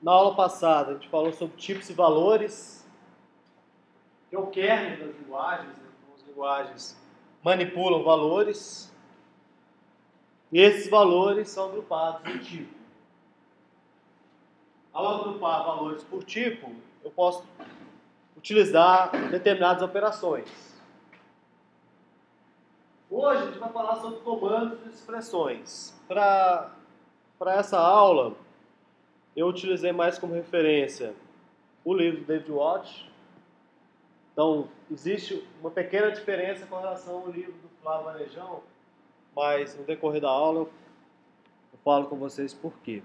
Na aula passada a gente falou sobre tipos e valores, que é o kernel das linguagens, né? As linguagens manipulam valores, e esses valores são agrupados em tipo. Ao agrupar valores por tipo, eu posso utilizar determinadas operações. Hoje a gente vai falar sobre comandos e expressões. Para essa aula, eu utilizei mais como referência o livro do David Walsh. Então, existe uma pequena diferença com relação ao livro do Flávio Varejão, mas no decorrer da aula eu falo com vocês por quê.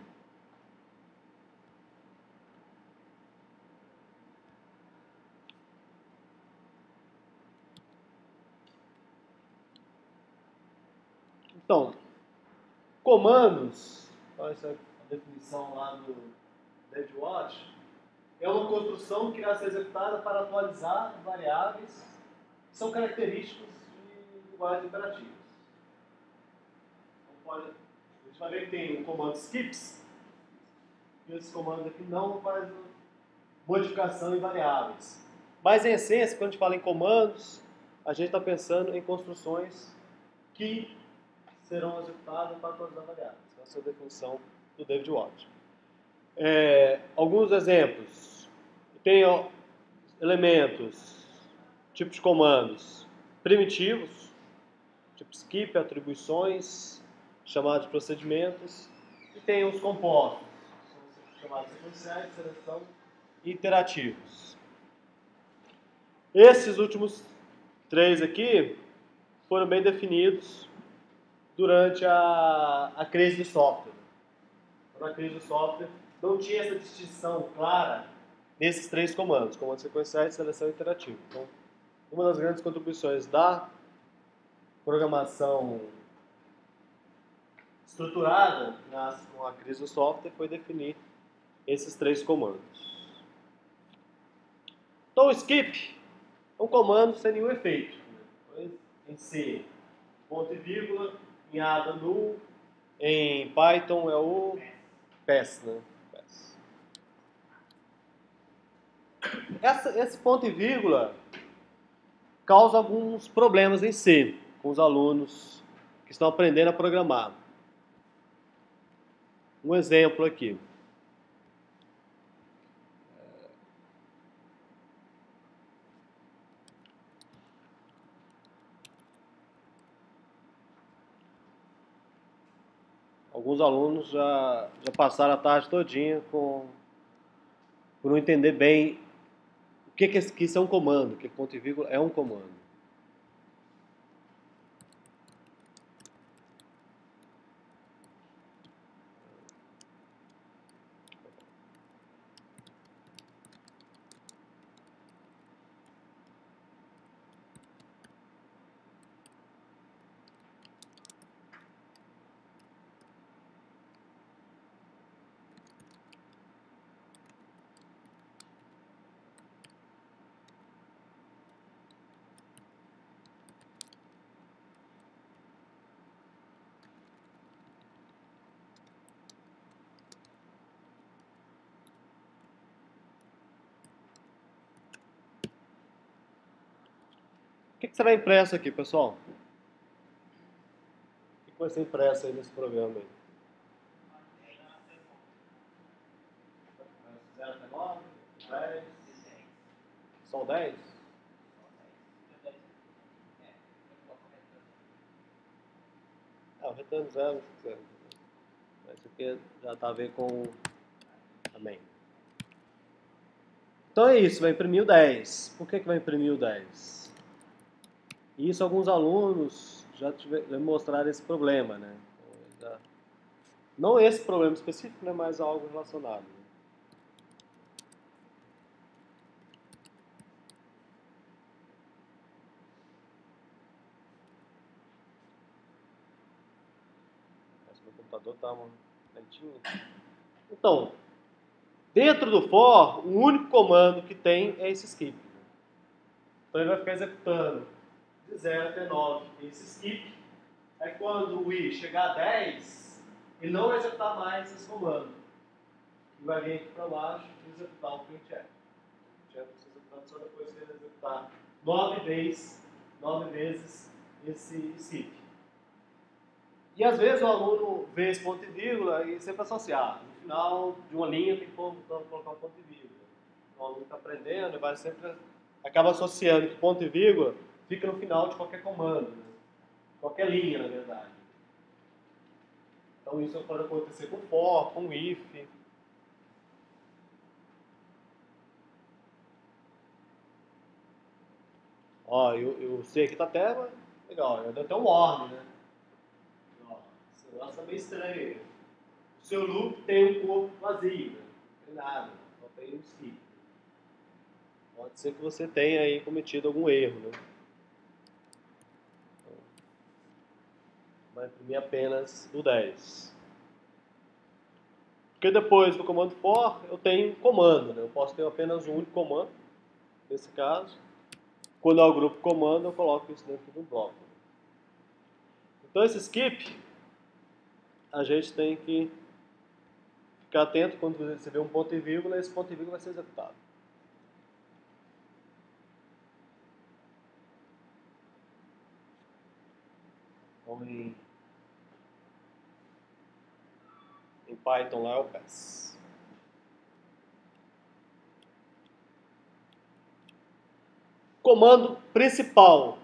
Então, comandos, essa é a definição lá do David Walsh, é uma construção que irá ser executada para atualizar variáveis que são característicos de linguagens imperativas. Então, a gente vai ver que tem o comando skips, e esse comando aqui não faz modificação em variáveis. Mas, em essência, quando a gente fala em comandos, a gente está pensando em construções que serão executadas para atualizar variáveis. Essa é a definição do David Walsh. Alguns exemplos. Tem elementos, tipos de comandos primitivos, tipo skip, atribuições, chamados de procedimentos, e tem os compostos, são chamados sequenciais, seleção e iterativos. Esses últimos três aqui foram bem definidos durante a crise do software. Na crise do software não tinha essa distinção clara nesses três comandos, comando sequencial, seleção e iterativo. Então, uma das grandes contribuições da programação estruturada com a crise do software foi definir esses três comandos. Então, o skip é um comando sem nenhum efeito. Em C, ponto e vírgula, em A, null, em Python é o pass, né? Esse ponto e vírgula causa alguns problemas em C, com os alunos que estão aprendendo a programar. Um exemplo aqui. Alguns alunos já passaram a tarde todinha por não entender bem o que isso é um comando, que ponto e vírgula é um comando. O que será impresso aqui, pessoal? O que vai ser impresso aí nesse programa aí? 0 até 9, 10, só 10? O retorno 0, se quiser. Isso aqui já está a ver com amém. Então é isso, vai imprimir o 10. Por que vai imprimir o 10? Isso alguns alunos já mostraram esse problema, né? Então, não esse problema específico, né, mas algo relacionado. Né? Meu computador está lentinho. Então, dentro do for, o único comando que tem é esse skip. Então ele vai ficar executando de 0 até 9 esse skip. Aí quando o i chegar a 10, ele não vai executar mais esse comando. e vai vir aqui para baixo e executar o printf. O printf vai ser executado só depois que ele executar 9 vezes esse skip. E às vezes o aluno vê esse ponto e vírgula e sempre associa. No final de uma linha tem que colocar um ponto e vírgula. O aluno está aprendendo e vai sempre acaba associando que ponto e vírgula fica no final de qualquer comando, né? Qualquer linha, na verdade. Então isso pode acontecer com for, com if. Ó, eu sei aqui tá até legal, eu dei até um warning, né? Ó, esse negócio tá meio estranho aí. O seu loop tem um corpo vazio, né? Não tem nada, só tem um skip. Pode ser que você tenha aí cometido algum erro, né? Vai imprimir apenas o 10. Porque depois do comando for, eu tenho um comando, né? Eu posso ter apenas um único comando, nesse caso. Quando é o grupo comando, eu coloco isso dentro do bloco. Então esse skip, a gente tem que ficar atento quando você vê um ponto e vírgula, esse ponto e vírgula vai ser executado. Então em Python lá é o pass. Comando principal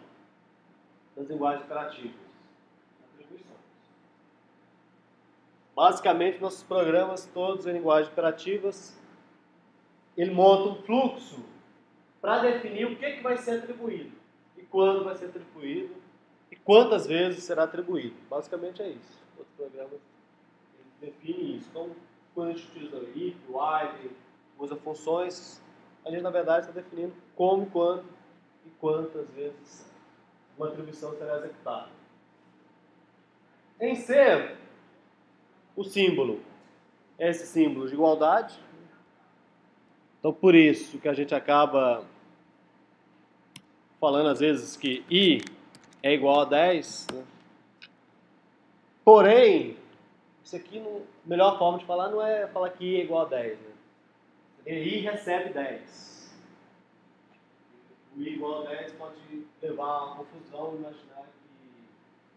das linguagens operativas. Atribuições. Basicamente, nossos programas, todos em linguagens operativas, ele monta um fluxo para definir o que vai ser atribuído, e quando vai ser atribuído, e quantas vezes será atribuído. Basicamente é isso. Os programas definem isso. Então, quando a gente utiliza if, while, usa funções, a gente na verdade está definindo como, quando e quantas vezes uma atribuição será executada. Em C, o símbolo é esse símbolo de igualdade. Então, por isso que a gente acaba falando às vezes que i é igual a 10. Né? Porém, isso aqui, a melhor forma de falar não é falar que i é igual a 10. Né? I recebe 10. O i igual a 10 pode levar a confusão e imaginar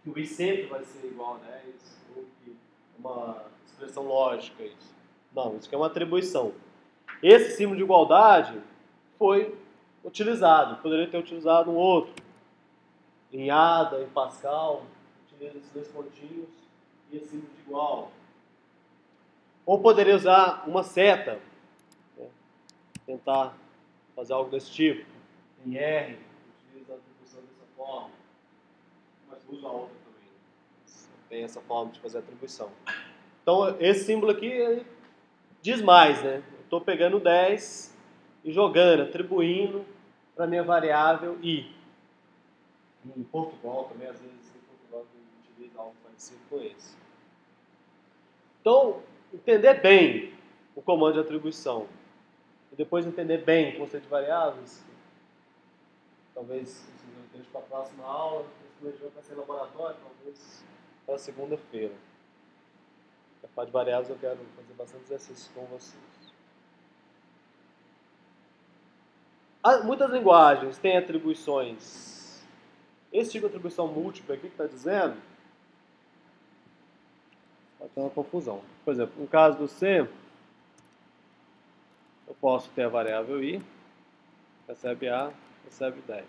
que o i sempre vai ser igual a 10, ou que é uma expressão lógica isso. Não, isso aqui é uma atribuição. Esse símbolo de igualdade foi utilizado, poderia ter utilizado um outro. Em Ada, em Pascal, utiliza esses dois pontinhos e esse símbolo de igual. Ou poderia usar uma seta, né? Tentar fazer algo desse tipo. Em R, utiliza a atribuição dessa forma, mas usa a outra também. Tem essa forma de fazer atribuição. Então, esse símbolo aqui ele diz mais, né? Eu estou pegando 10 e jogando, atribuindo para a minha variável i. Em Portugal também, às vezes, em Portugal utiliza algo parecido com esse. Então, entender bem o comando de atribuição e depois entender bem o conceito de variáveis, talvez vocês deixem para a próxima aula, esse vai ser laboratório, talvez para segunda-feira. A parte de variáveis eu quero fazer bastante exercícios com vocês. Muitas linguagens têm atribuições. Esse tipo de atribuição múltipla aqui que está dizendo pode ter uma confusão. Por exemplo, no caso do C, eu posso ter a variável i, recebe A, recebe 10.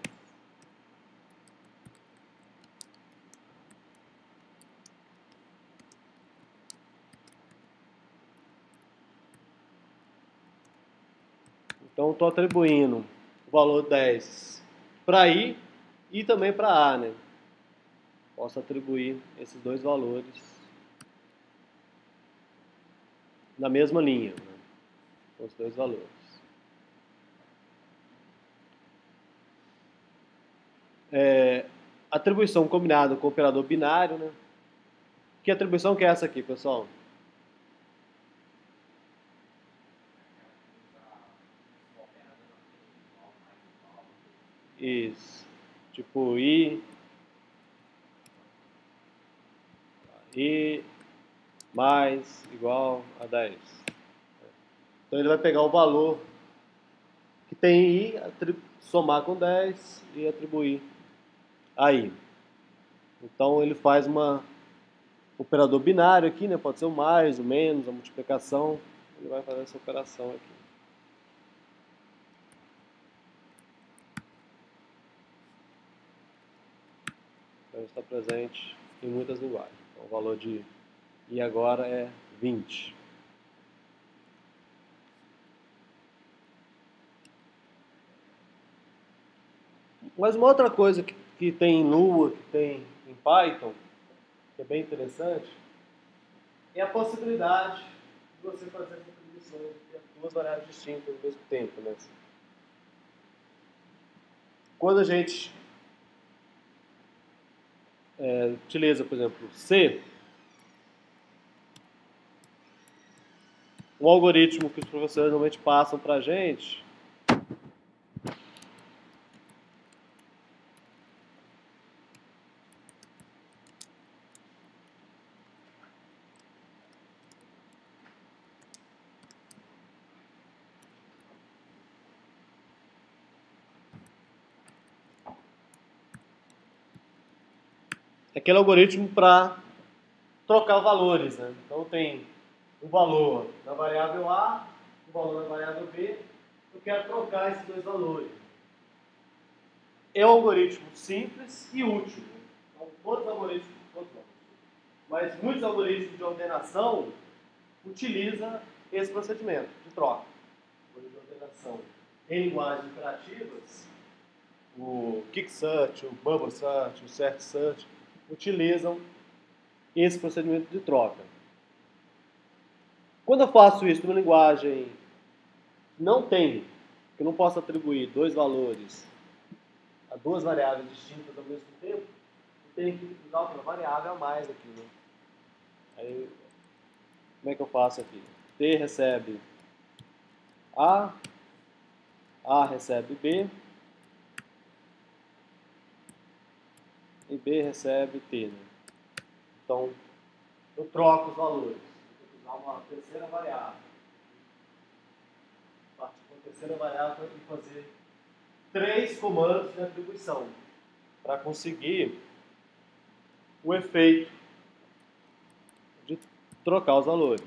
Então, estou atribuindo o valor 10 para i e também para A, né? Posso atribuir esses dois valores na mesma linha, né? Os dois valores. Atribuição combinada com operador binário, né? Que atribuição que é essa aqui, pessoal? Isso. Tipo i mais igual a 10. Então ele vai pegar o valor que tem I, somar com 10 e atribuir a I. Então ele faz um operador binário aqui, né? Pode ser o mais, o menos, a multiplicação. Ele vai fazer essa operação aqui. Então está presente em muitas linguagens. Então, o valor de I agora é 20. Mas uma outra coisa que tem em Lua, que tem em Python, que é bem interessante, é a possibilidade de você fazer essa atribuição entre duas variáveis distintas ao mesmo tempo, né? Quando a gente utiliza, por exemplo, C, um algoritmo que os professores normalmente passam para a gente é aquele algoritmo para trocar valores, né? Então tem um valor na variável A, um valor na variável B, eu quero trocar esses dois valores. É um algoritmo simples e útil. Então, todos os algoritmos, mas muitos algoritmos de ordenação utilizam esse procedimento de troca. De ordenação em linguagens imperativas, o Quick Search, o Bubble Search, o Search Search, utilizam esse procedimento de troca. Quando eu faço isso numa linguagem que não tem, que eu não posso atribuir dois valores a duas variáveis distintas ao mesmo tempo, eu tenho que usar uma variável a mais aqui, né? Aí, como é que eu faço aqui? T recebe A recebe B, e B recebe T, né? Então, eu troco os valores. Eu vou usar uma terceira variável. Partir com a terceira variável e fazer 3 comandos de atribuição para conseguir o efeito de trocar os valores.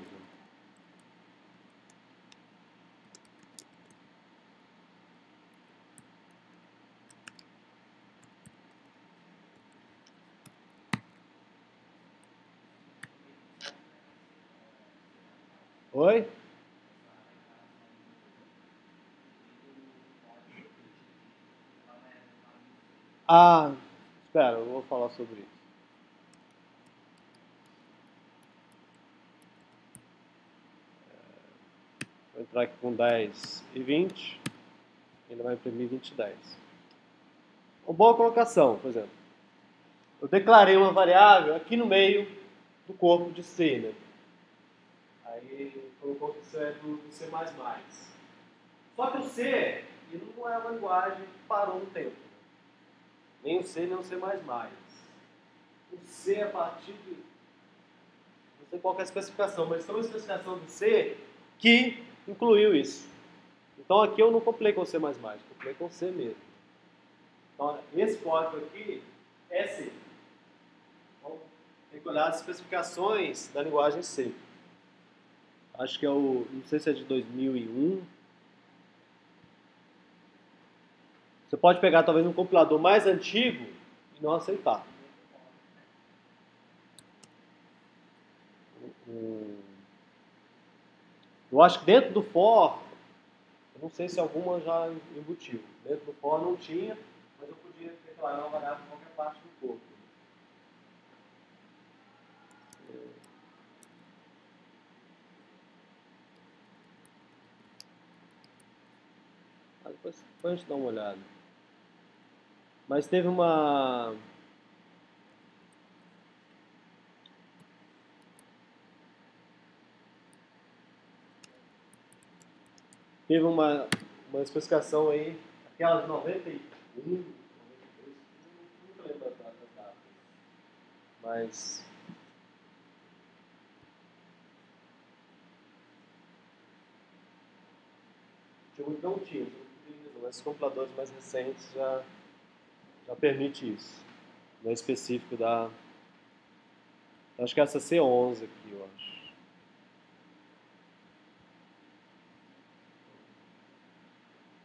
Oi? Ah, espera, eu vou falar sobre isso. Vou entrar aqui com 10 e 20. Ele vai imprimir 20 e 10. Uma boa colocação, por exemplo. Eu declarei uma variável aqui no meio do corpo de C, né? Aí colocou que isso é do C++. Só que o C, ele não é uma linguagem que parou no tempo. Nem o C, nem o C++. O C, a partir de... não sei qual é a especificação, mas tem uma especificação do C que incluiu isso. Então aqui eu não compilei com C++, compilei com C mesmo. Então esse código aqui é C. Então tem que olhar as especificações da linguagem C. Acho que é o... não sei se é de 2001. Você pode pegar talvez um compilador mais antigo e não aceitar. Eu acho que dentro do for, eu não sei se alguma já embutiu. Dentro do for não tinha, mas eu podia declarar uma variável em qualquer parte do corpo. Depois a gente dá uma olhada. Mas teve uma... uma especificação aí, aquela de 91, 92, não lembro das datas. Mas... Não tinha, mas os computadores mais recentes já permite isso. Não é específico da... Acho que é essa C11 aqui, eu acho.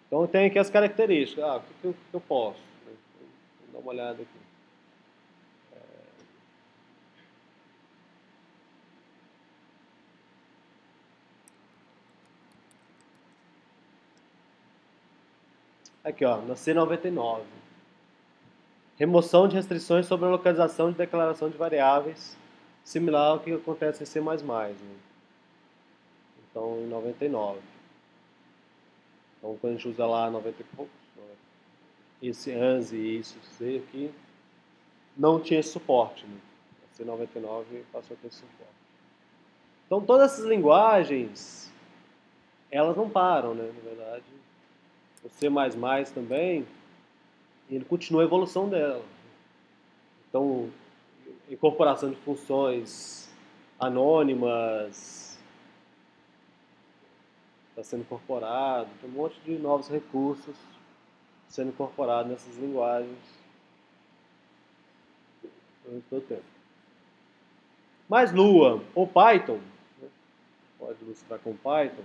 Então tem aqui as características. O que eu posso? Vou dar uma olhada aqui. Aqui, ó, na C99. Remoção de restrições sobre a localização de declaração de variáveis, similar ao que acontece em C++, né? Então, em 99. Então, quando a gente usa lá 90 e poucos, esse ANSI e isso C aqui, não tinha esse suporte, né? A C99 passou a ter esse suporte. Então, todas essas linguagens, elas não param, né? Na verdade, o C++ também, ele continua a evolução dela. Então, incorporação de funções anônimas está sendo incorporado, tem um monte de novos recursos sendo incorporados nessas linguagens durante todo o tempo. Mas Lua ou Python, né? Pode ilustrar com Python.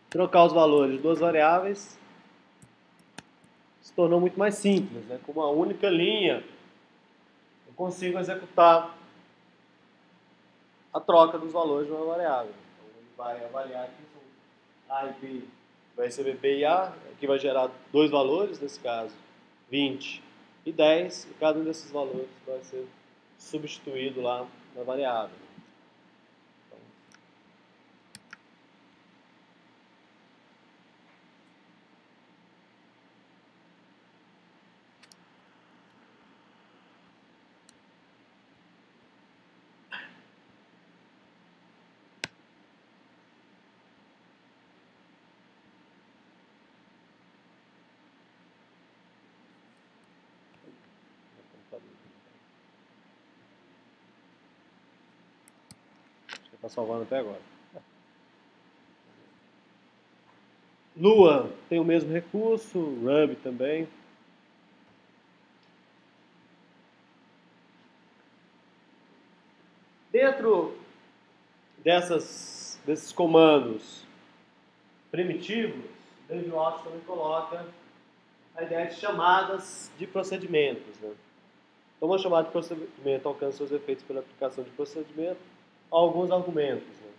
Trocar os valores de duas variáveis se tornou muito mais simples, né? Com uma única linha, eu consigo executar a troca dos valores de uma variável. Então, ele vai avaliar aqui, são A e B, vai receber B e A, aqui vai gerar dois valores, nesse caso, 20 e 10, e cada um desses valores vai ser substituído lá na variável. Está salvando até agora. Lua tem o mesmo recurso, Ruby também. Dentro desses comandos primitivos, David Watts também coloca a ideia de chamadas de procedimentos, né? Então, uma chamada de procedimento alcança seus efeitos pela aplicação de procedimento a alguns argumentos, né?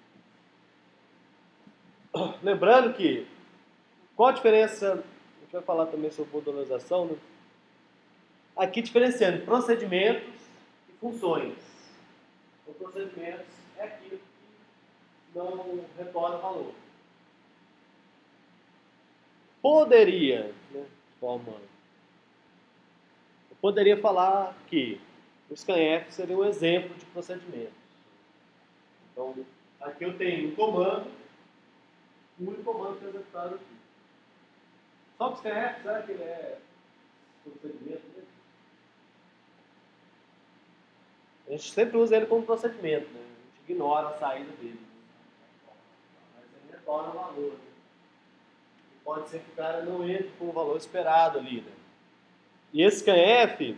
Lembrando que, qual a diferença, a gente vai falar também sobre modularização, né? Aqui diferenciando procedimentos e funções. Então, procedimentos é aquilo que não retorna valor. Poderia, né, eu poderia falar que o scanf seria um exemplo de procedimento. Então, aqui eu tenho um comando, um único comando que é executado aqui. Só que o scanf, será que ele é procedimento mesmo? A gente sempre usa ele como procedimento, né? A gente ignora a saída dele. Mas ele retorna o valor. Né? Pode ser que o cara não entre com o valor esperado ali, né? E esse scanf,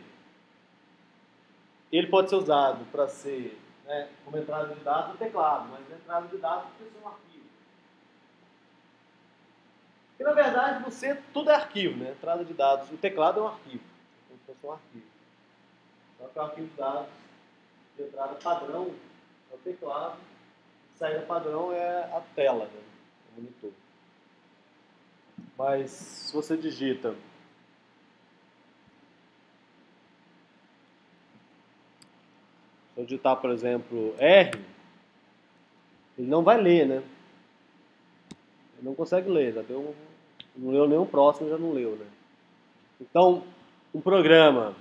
ele pode ser usado para ser, né, como entrada de dados no teclado, mas entrada de dados pode ser um arquivo. Porque, na verdade, tudo é arquivo, né? Entrada de dados, o teclado é um arquivo, como se fosse um arquivo. Só que o arquivo de dados de entrada padrão é o teclado, saída padrão é a tela, né? O monitor. Mas se você digita se eu digitar, por exemplo, R, ele não vai ler, né? Ele não consegue ler, já deu não leu nenhum próximo, já não leu, né? Então, um programa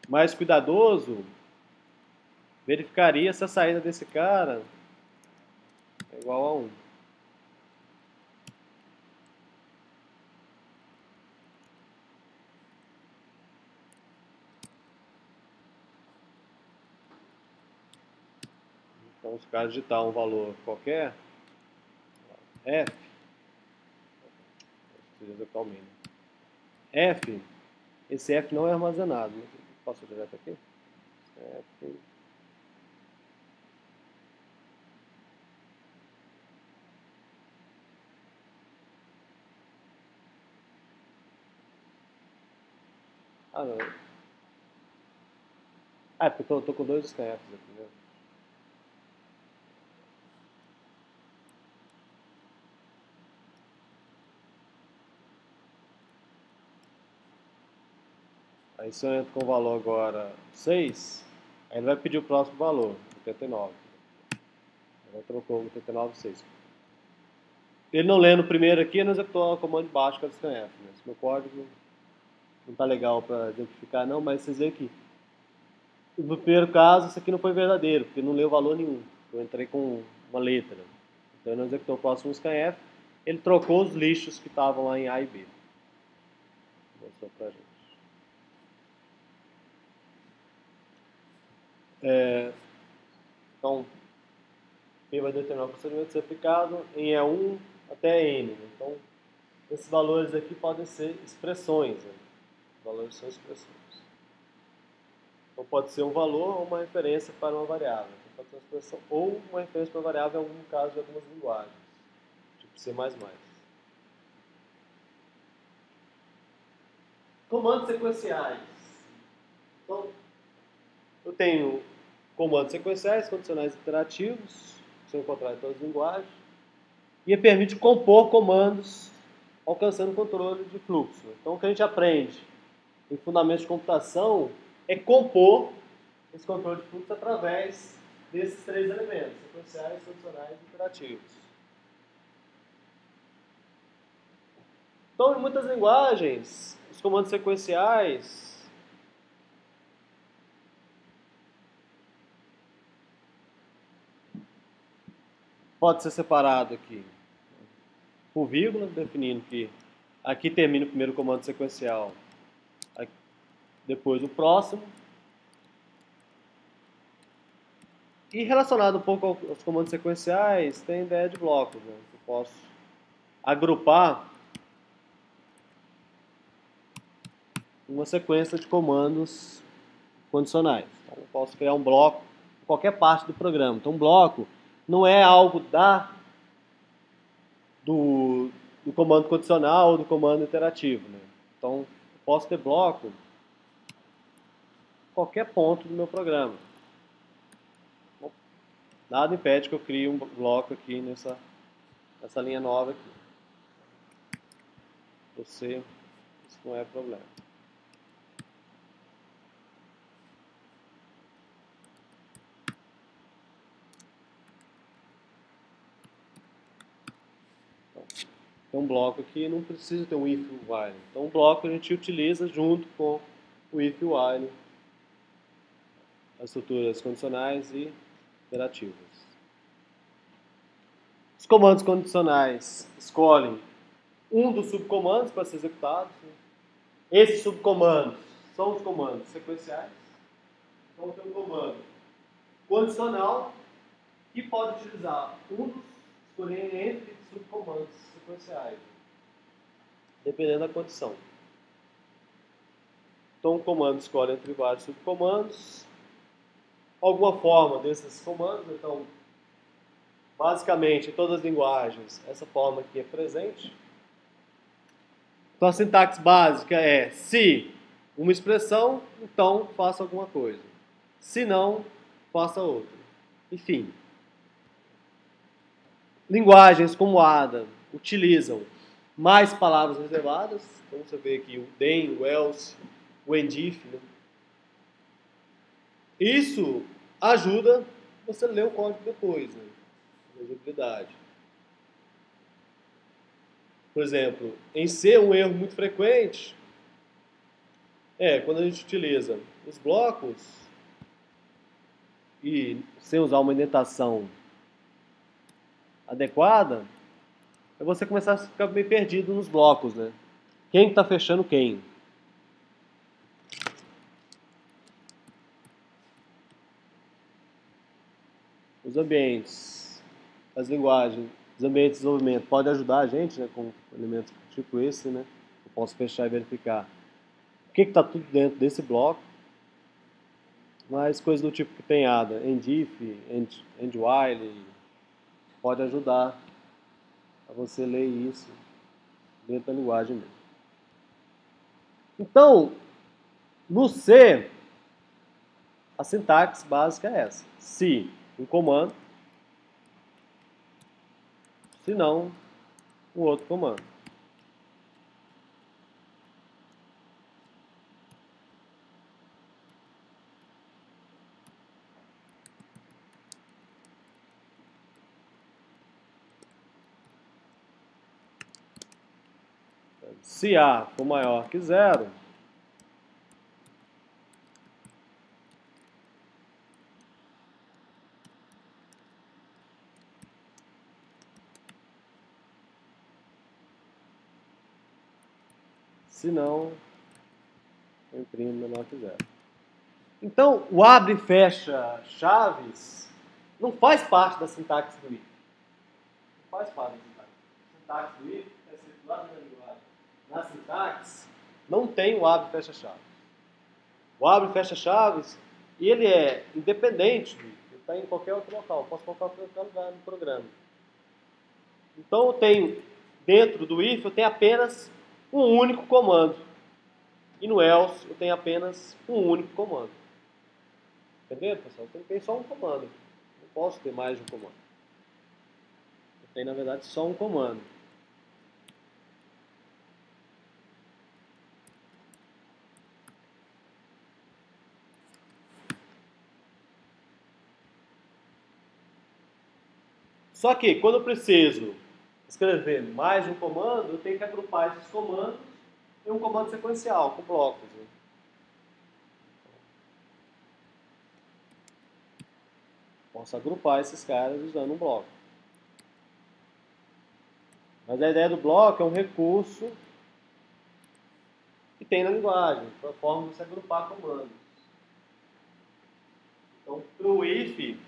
mais cuidadoso verificaria se a saída desse cara é igual a 1. Então, se o cara digitar um valor qualquer, F, preciso executar o mínimo. F, esse F não é armazenado. Posso direto aqui? F. Ah, não. Ah, é porque eu tô com dois scanfs aqui, né? Aí se eu entro com o valor agora 6, aí ele vai pedir o próximo valor, 89. Agora trocou 89, 6. Ele não lendo o primeiro aqui, não executou o comando de baixo que é o scanf. Né? Esse meu código não tá legal para exemplificar não, mas vocês veem que no primeiro caso isso aqui não foi verdadeiro, porque não leu valor nenhum. Eu entrei com uma letra. Então ele não executou o próximo scanf, ele trocou os lixos que estavam lá em A e B. Mostrou pra gente. Então, P vai determinar o procedimento a ser aplicado em E1 até N. Né? Então, esses valores aqui podem ser expressões. Né? Os valores são expressões. Então, pode ser um valor ou uma referência para uma variável. Então, pode ser uma expressão ou uma referência para uma variável, em algum caso, de algumas linguagens, tipo C++. Comandos sequenciais. Então, eu tenho comandos sequenciais, condicionais interativos, que são encontrados em todas as linguagens, e permite compor comandos alcançando controle de fluxo. Então, o que a gente aprende em fundamentos de computação é compor esse controle de fluxo através desses três elementos, sequenciais, condicionais e interativos. Então, em muitas linguagens, os comandos sequenciais pode ser separado aqui por vírgula, definindo que aqui termina o primeiro comando sequencial, aqui, depois o próximo. E relacionado um pouco aos comandos sequenciais, tem a ideia de blocos. Né? Eu posso agrupar uma sequência de comandos condicionais. Então, eu posso criar um bloco em qualquer parte do programa. Então, um bloco não é algo do comando condicional ou do comando interativo. Né? Então, eu posso ter bloco em qualquer ponto do meu programa. Bom, nada impede que eu crie um bloco aqui nessa linha nova aqui. Isso não é problema. Tem um bloco aqui, não precisa ter um if e while. Então, um bloco a gente utiliza junto com o if e while, as estruturas condicionais e iterativas. Os comandos condicionais escolhem um dos subcomandos para ser executados. Esses subcomandos são os comandos sequenciais. Então, tem um comando condicional que pode utilizar escolher entre subcomandos sequenciais, dependendo da condição. Então, o comando escolhe entre vários subcomandos. Alguma forma desses comandos, então, basicamente, em todas as linguagens, essa forma aqui é presente. Então, a sintaxe básica é: se uma expressão, então faça alguma coisa. Se não, faça outra. Enfim. Linguagens como Ada utilizam mais palavras reservadas. Então, você vê aqui o then, o else, o and if. Né? Isso ajuda você a ler o código depois, né? Legibilidade. Por exemplo, em C, um erro muito frequente é quando a gente utiliza os blocos e sem usar uma indentação adequada, é você começar a ficar meio perdido nos blocos, né? Quem está fechando quem? os ambientes, as linguagens, os ambientes de desenvolvimento podem ajudar a gente, né, com elementos tipo esse, né? Eu posso fechar e verificar o que está tudo dentro desse bloco, mas coisas do tipo que tem ADA, endif, endwhile, pode ajudar a você ler isso dentro da linguagem mesmo. Então, no C, a sintaxe básica é essa. Se um comando, se não, um outro comando. Se A for maior que zero, se não, eu imprimo menor que zero. Então, o abre e fecha chaves não faz parte da sintaxe do if. Não faz parte da sintaxe. A sintaxe do if é circular na linguagem. Na sintaxe, não tem o abre e fecha chaves. O abre e fecha chaves, ele é independente do if. Ele está em qualquer outro local. Eu posso colocar em qualquer lugar no programa. Então, eu tenho, dentro do if, eu tenho apenas um único comando. E no else, eu tenho apenas um único comando. Entendeu, pessoal? Tem só um comando. Não posso ter mais de um comando. Eu tenho, na verdade, só um comando. Só que, quando eu preciso escrever mais de um comando, eu tenho que agrupar esses comandos em um comando sequencial, com blocos. Né? Posso agrupar esses caras usando um bloco. Mas a ideia do bloco é um recurso que tem na linguagem, para a forma de se agrupar comandos. Então, para o if,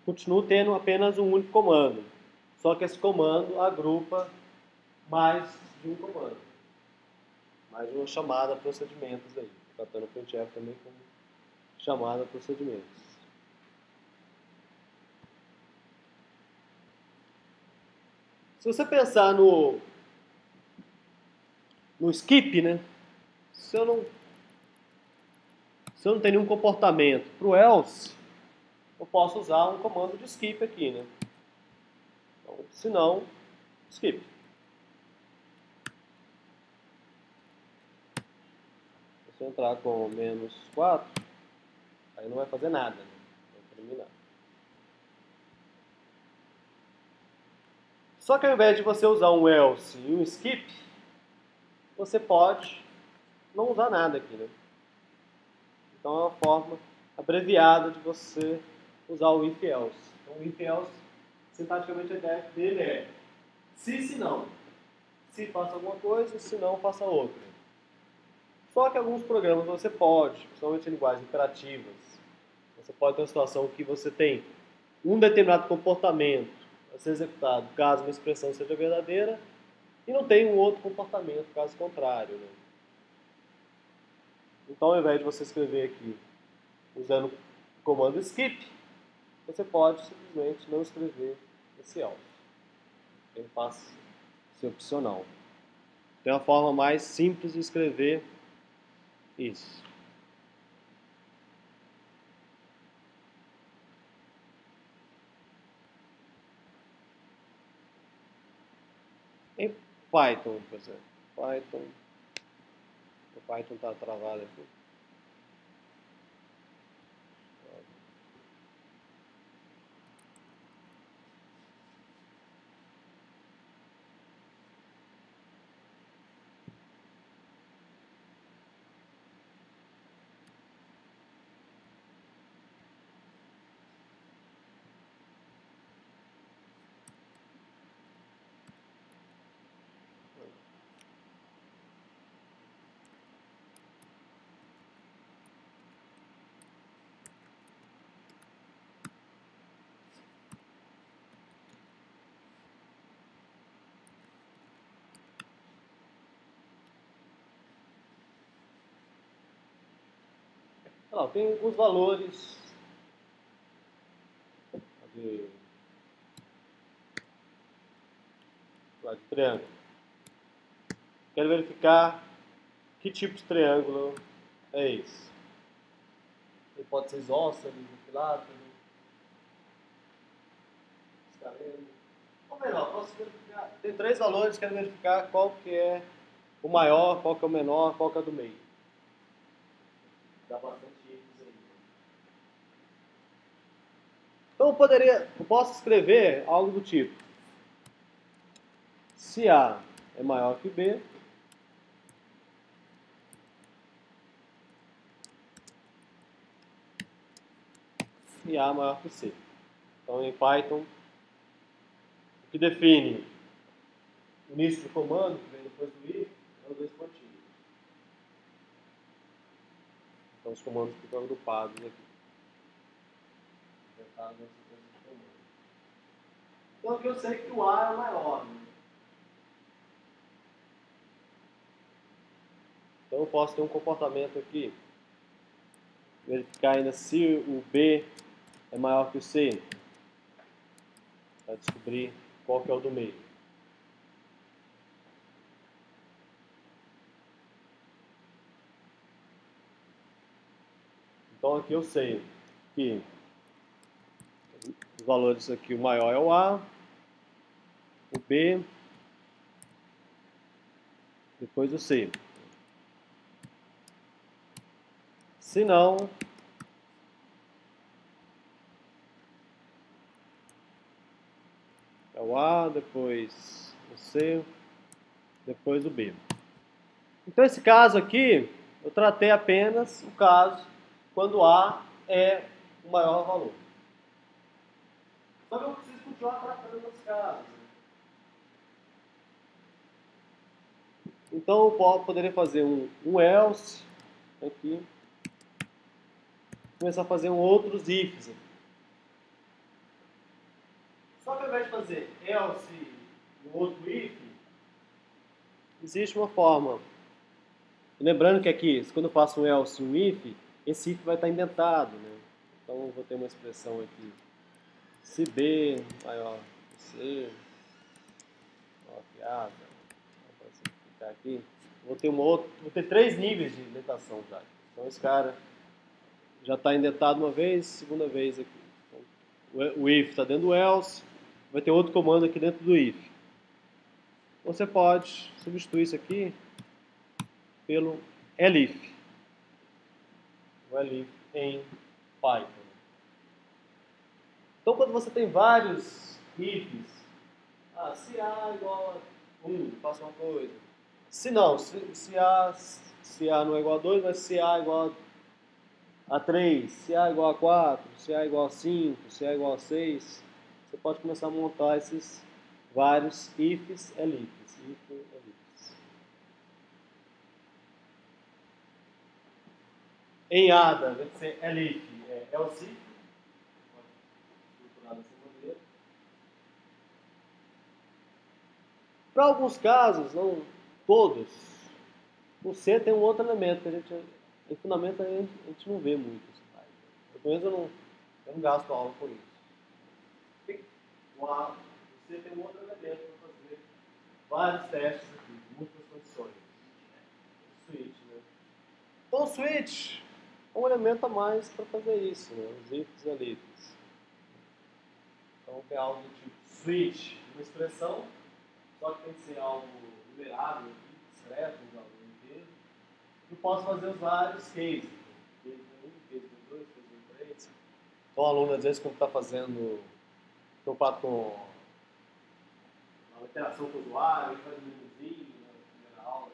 continuo tendo apenas um único comando. Só que esse comando agrupa mais de um comando. Mais de uma chamada a procedimentos aí. Tratando o printf também como chamada a procedimentos. Se você pensar no skip, né? Se eu não tenho nenhum comportamento para o else, eu posso usar um comando de skip aqui, né? Então, se não, skip. Se eu entrar com menos 4, aí não vai fazer nada, né? Vai terminar. Só que ao invés de você usar um else e um skip, você pode não usar nada aqui, né? Então é uma forma abreviada de você usar o if-else. Então o if-else, sintaticamente a ideia dele é se não. Se faça alguma coisa, se não, faça outra. Só que alguns programas você pode, principalmente em linguagens imperativas, você pode ter uma situação que você tem um determinado comportamento a ser executado caso uma expressão seja verdadeira e não tem um outro comportamento caso contrário. Né? Então, ao invés de você escrever aqui usando o comando skip, você pode simplesmente não escrever esse else. Ele faz ser opcional. Tem uma forma mais simples de escrever isso. Em Python, por exemplo. O Python está travado aqui. Não, tem alguns valores de triângulo. Quero verificar que tipo de triângulo é esse. Ele pode ser isósceles, equilátero, escaleno. Ou melhor, posso verificar. Tem 3 valores, quero verificar qual que é o maior, qual que é o menor, qual que é o do meio. Dá bastante isso aí. Então eu posso escrever algo do tipo: se A é maior que B, e A maior que C. Então, em Python, o que define o início de comando, que vem depois do if, é os 2 pontinhos. Então, os comandos ficam agrupados aqui. Então, aqui eu sei que o A é o maior. Né? Então, eu posso ter um comportamento aqui, verificar ainda se o B é maior que o C, para descobrir qual que é o do meio. Então aqui eu sei que os valores aqui, o maior é o A, o B, depois o C. Se não, é o A, depois o C, depois o B. Então esse caso aqui, eu tratei apenas o caso quando A é o maior valor. Só que eu preciso continuar tratando os casos. Então eu poderia fazer um else aqui, começar a fazer outros ifs. Só que ao invés de fazer else e um outro if, existe uma forma. Lembrando que aqui, quando eu faço um else e um if, esse if vai estar indentado. Né? Então eu vou ter uma expressão aqui. Se B maior que C, maior que A, para simplificar aqui, vou ter 3 níveis de indentação já. Então esse cara já está indentado uma vez, segunda vez aqui. Então, o if está dentro do else, vai ter outro comando aqui dentro do if. Você pode substituir isso aqui pelo elif. O elif em Python. Então, quando você tem vários ifs, se A é igual a 1, faça uma coisa. Se não, se A não é igual a 2, mas se A é igual a 3, se A é igual a 4, se A é igual a 5, se A é igual a 6, você pode começar a montar esses vários ifs, elifs, elifs. Em Ada, vai ser elif, else if, estruturado dessa maneira. Para alguns casos, não todos, o C tem um outro elemento que a gente, em fundamento, a gente não vê muito. Pelo menos eu não gasto aula com isso. O C tem um outro elemento para fazer vários testes aqui, múltiplas condições. Switch, né? Então o switch é um elemento a mais para fazer isso, né? Os ifs e elifs. Então tem algo do tipo switch, uma expressão, só que tem que ser algo numerável, discreto, um valor inteiro. Eu posso fazer os vários cases. Case 1, case 2, case 3. Então o aluno, às vezes, quando está fazendo, preocupado com a interação com o usuário, ele faz um menuzinho na primeira aula,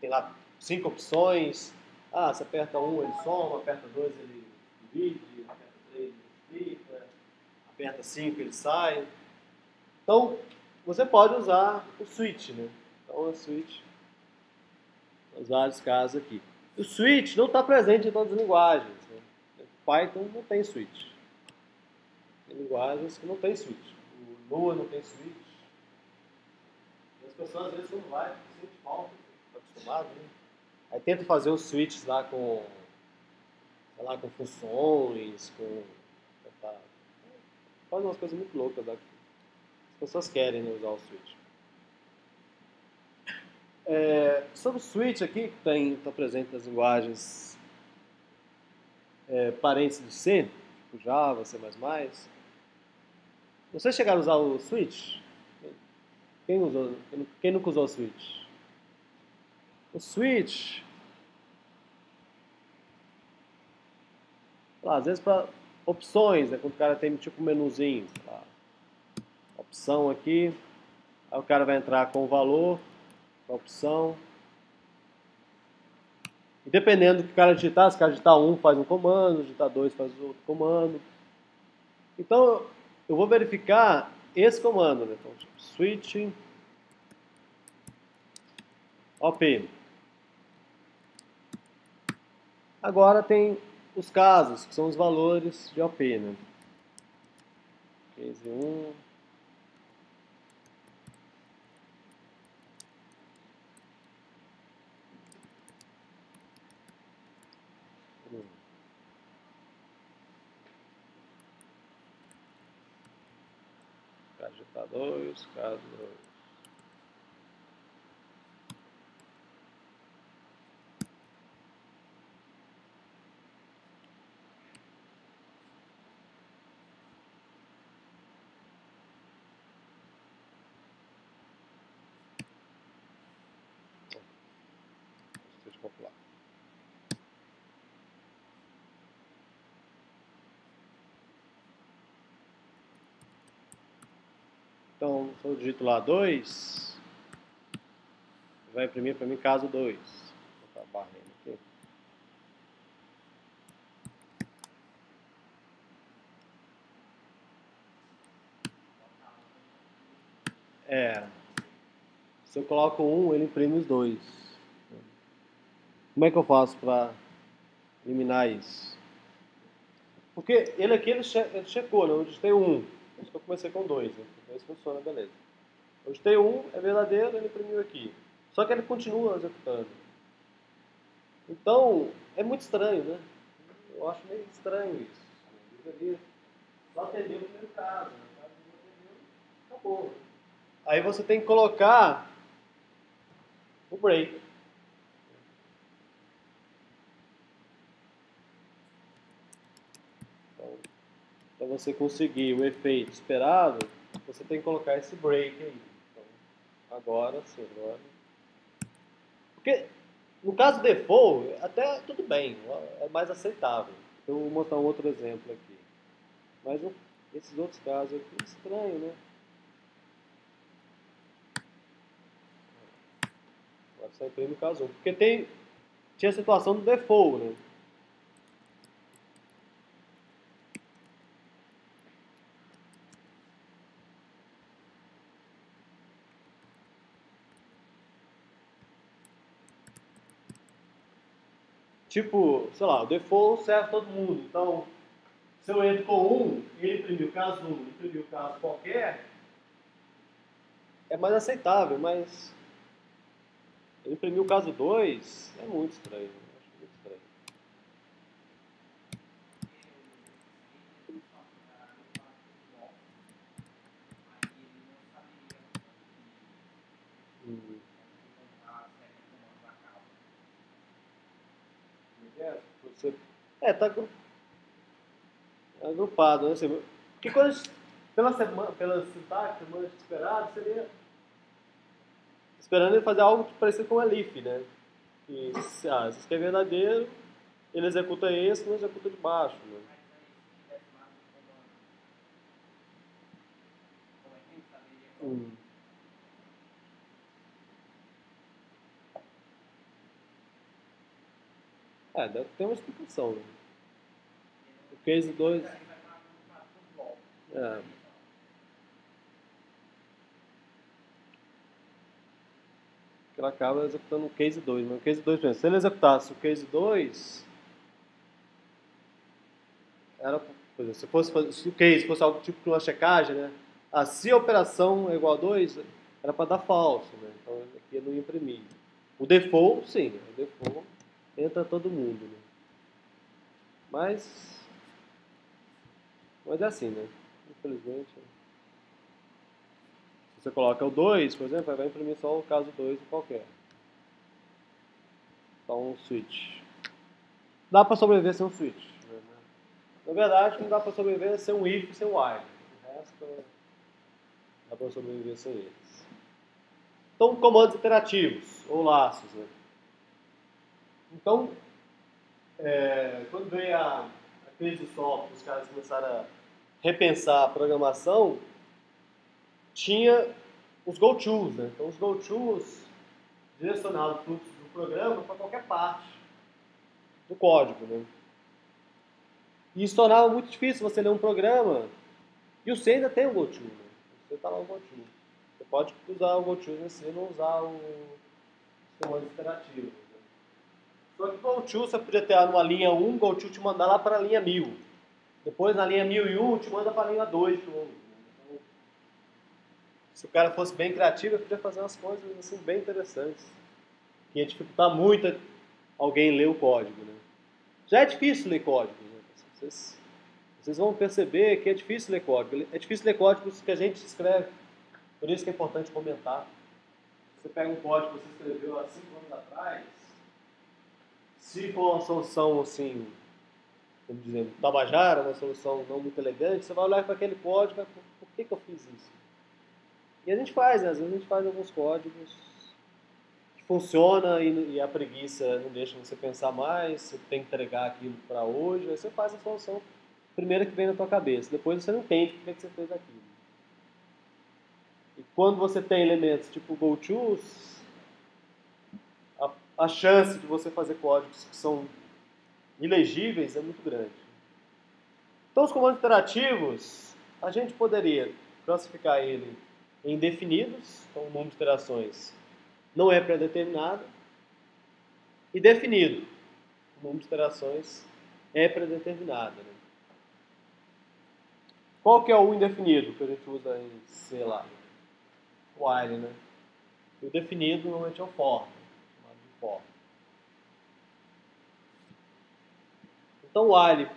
tem lá 5 opções. Você aperta 1, ele soma, aperta 2, ele divide, aperta 3, ele multiplica, aperta 5, ele sai. Então, você pode usar o switch, né? Então, o switch, nos vários casos aqui. O switch não está presente em todas as linguagens. Né? Python não tem switch. Tem linguagens que não tem switch. O Lua não tem switch. E as pessoas, às vezes, quando vai, sente falta, está acostumado, né? Aí tenta fazer os switches lá com sei lá, com funções, com... Tá, faz umas coisas muito loucas, né? As pessoas querem, né, usar o switch. Sobre o switch aqui, que está presente nas linguagens parentes do C, tipo Java, C++, vocês chegaram a usar o switch? Quem usou? Quem nunca usou o switch? O switch, sei lá, às vezes para opções, né, quando o cara tem tipo um menuzinho, sei lá, opção aqui, aí o cara vai entrar com o valor, a opção, e dependendo do que o cara digitar, se o cara digitar um faz um comando, digitar dois faz outro comando. Então eu vou verificar esse comando, né? Então, tipo, switch op. Agora tem os casos, que são os valores de op, né? Case 1, caso digitar 2, caso 2. Deixa eu calcular. Então, se eu digito lá 2, vai imprimir para mim caso 2. Vou botar a barrinha aqui. Se eu coloco 1, ele imprime os dois. Como é que eu faço para eliminar isso? Porque ele aqui, ele checou, né? Eu digitei 1. Por isso que eu comecei com 2, né? Então isso funciona, beleza. Eu digitei 1, é verdadeiro, ele imprimiu aqui. Só que ele continua executando. Então, é muito estranho, né? Eu acho meio estranho isso. Eu deveria só atender o primeiro caso. Né? O caso não atendeu, acabou. Aí você tem que colocar o break. Então, para você conseguir o efeito esperado, você tem que colocar esse break aí. Então, agora sim, agora. Porque no caso default, até tudo bem, é mais aceitável. Eu vou mostrar um outro exemplo aqui. Mas esses outros casos aqui, estranho, né? Agora só imprime no caso 1. Porque tinha a situação do default, né? Tipo, sei lá, o default serve todo mundo. Então, se eu entro com 1 e ele imprimiu o caso 1, imprimiu o caso qualquer, é mais aceitável, mas ele imprimiu o caso 2, é muito estranho. Eu acho muito estranho. Hum. Você, tá agrupado, né? Assim, porque pela sintaxe, semana esperado, seria esperando ele fazer algo parecido com a leaf, né? Que, se isso aqui é verdadeiro, ele executa esse, não executa de baixo, né? Hum. Deve ter uma explicação, né? O case 2. É, que ela acaba executando o case 2, mas o case 2, se ele executasse o case 2, era, por exemplo, se o case fosse algo tipo de uma checagem, né? Se a operação é igual a 2, era para dar falso, né? Então aqui eu não ia imprimir. O default, sim, o default entra todo mundo, né? Mas é assim, né? Infelizmente. Se você coloca o 2, por exemplo, vai imprimir só o caso 2 em qualquer. Só um switch. Dá para sobreviver sem um switch. Né? Na verdade, não dá para sobreviver sem um if e sem um while. O resto dá para sobreviver sem eles. Então, comandos interativos, ou laços. Né? Então, quando veio a crise do software, os caras começaram a repensar a programação, tinha os go-tos. Né? Então, os go-tos direcionavam o fluxo do programa para qualquer parte do código. Né? E isso tornava muito difícil você ler um programa e o C ainda tem um go-to. Né? Você está lá o go-to. Você pode usar o go-to no C e não usar os comandos interativos. Né? Só que o go-to você podia ter numa linha 1, o go-to te mandar lá para a linha 1000. Depois, na linha 1001, te manda para a linha 2 de novo. Então, se o cara fosse bem criativo, ele podia fazer umas coisas assim, bem interessantes. Que ia dificultar muito alguém ler o código. Né? Já é difícil ler código. Né? Vocês vão perceber que é difícil ler código. É difícil ler códigos que a gente escreve. Por isso que é importante comentar. Você pega um código que você escreveu há 5 anos atrás, se for uma solução assim, como dizendo, tabajara, uma solução não muito elegante, você vai olhar para aquele código e vai, por que eu fiz isso? E a gente faz, né? Às vezes a gente faz alguns códigos que funcionam e a preguiça não deixa você pensar mais, você tem que entregar aquilo para hoje, aí você faz a solução primeira que vem na tua cabeça, depois você não entende por que você fez aquilo. E quando você tem elementos tipo GoTos, a chance de você fazer códigos que são ilegíveis é muito grande. Então, os comandos interativos, a gente poderia classificar ele em definidos, então o número de iterações não é pré-determinado, e definido, o número de iterações é pré-determinado. Né? Qual que é o indefinido que a gente usa em, sei lá, while, né? O definido normalmente é o for, chamado de for. Então, while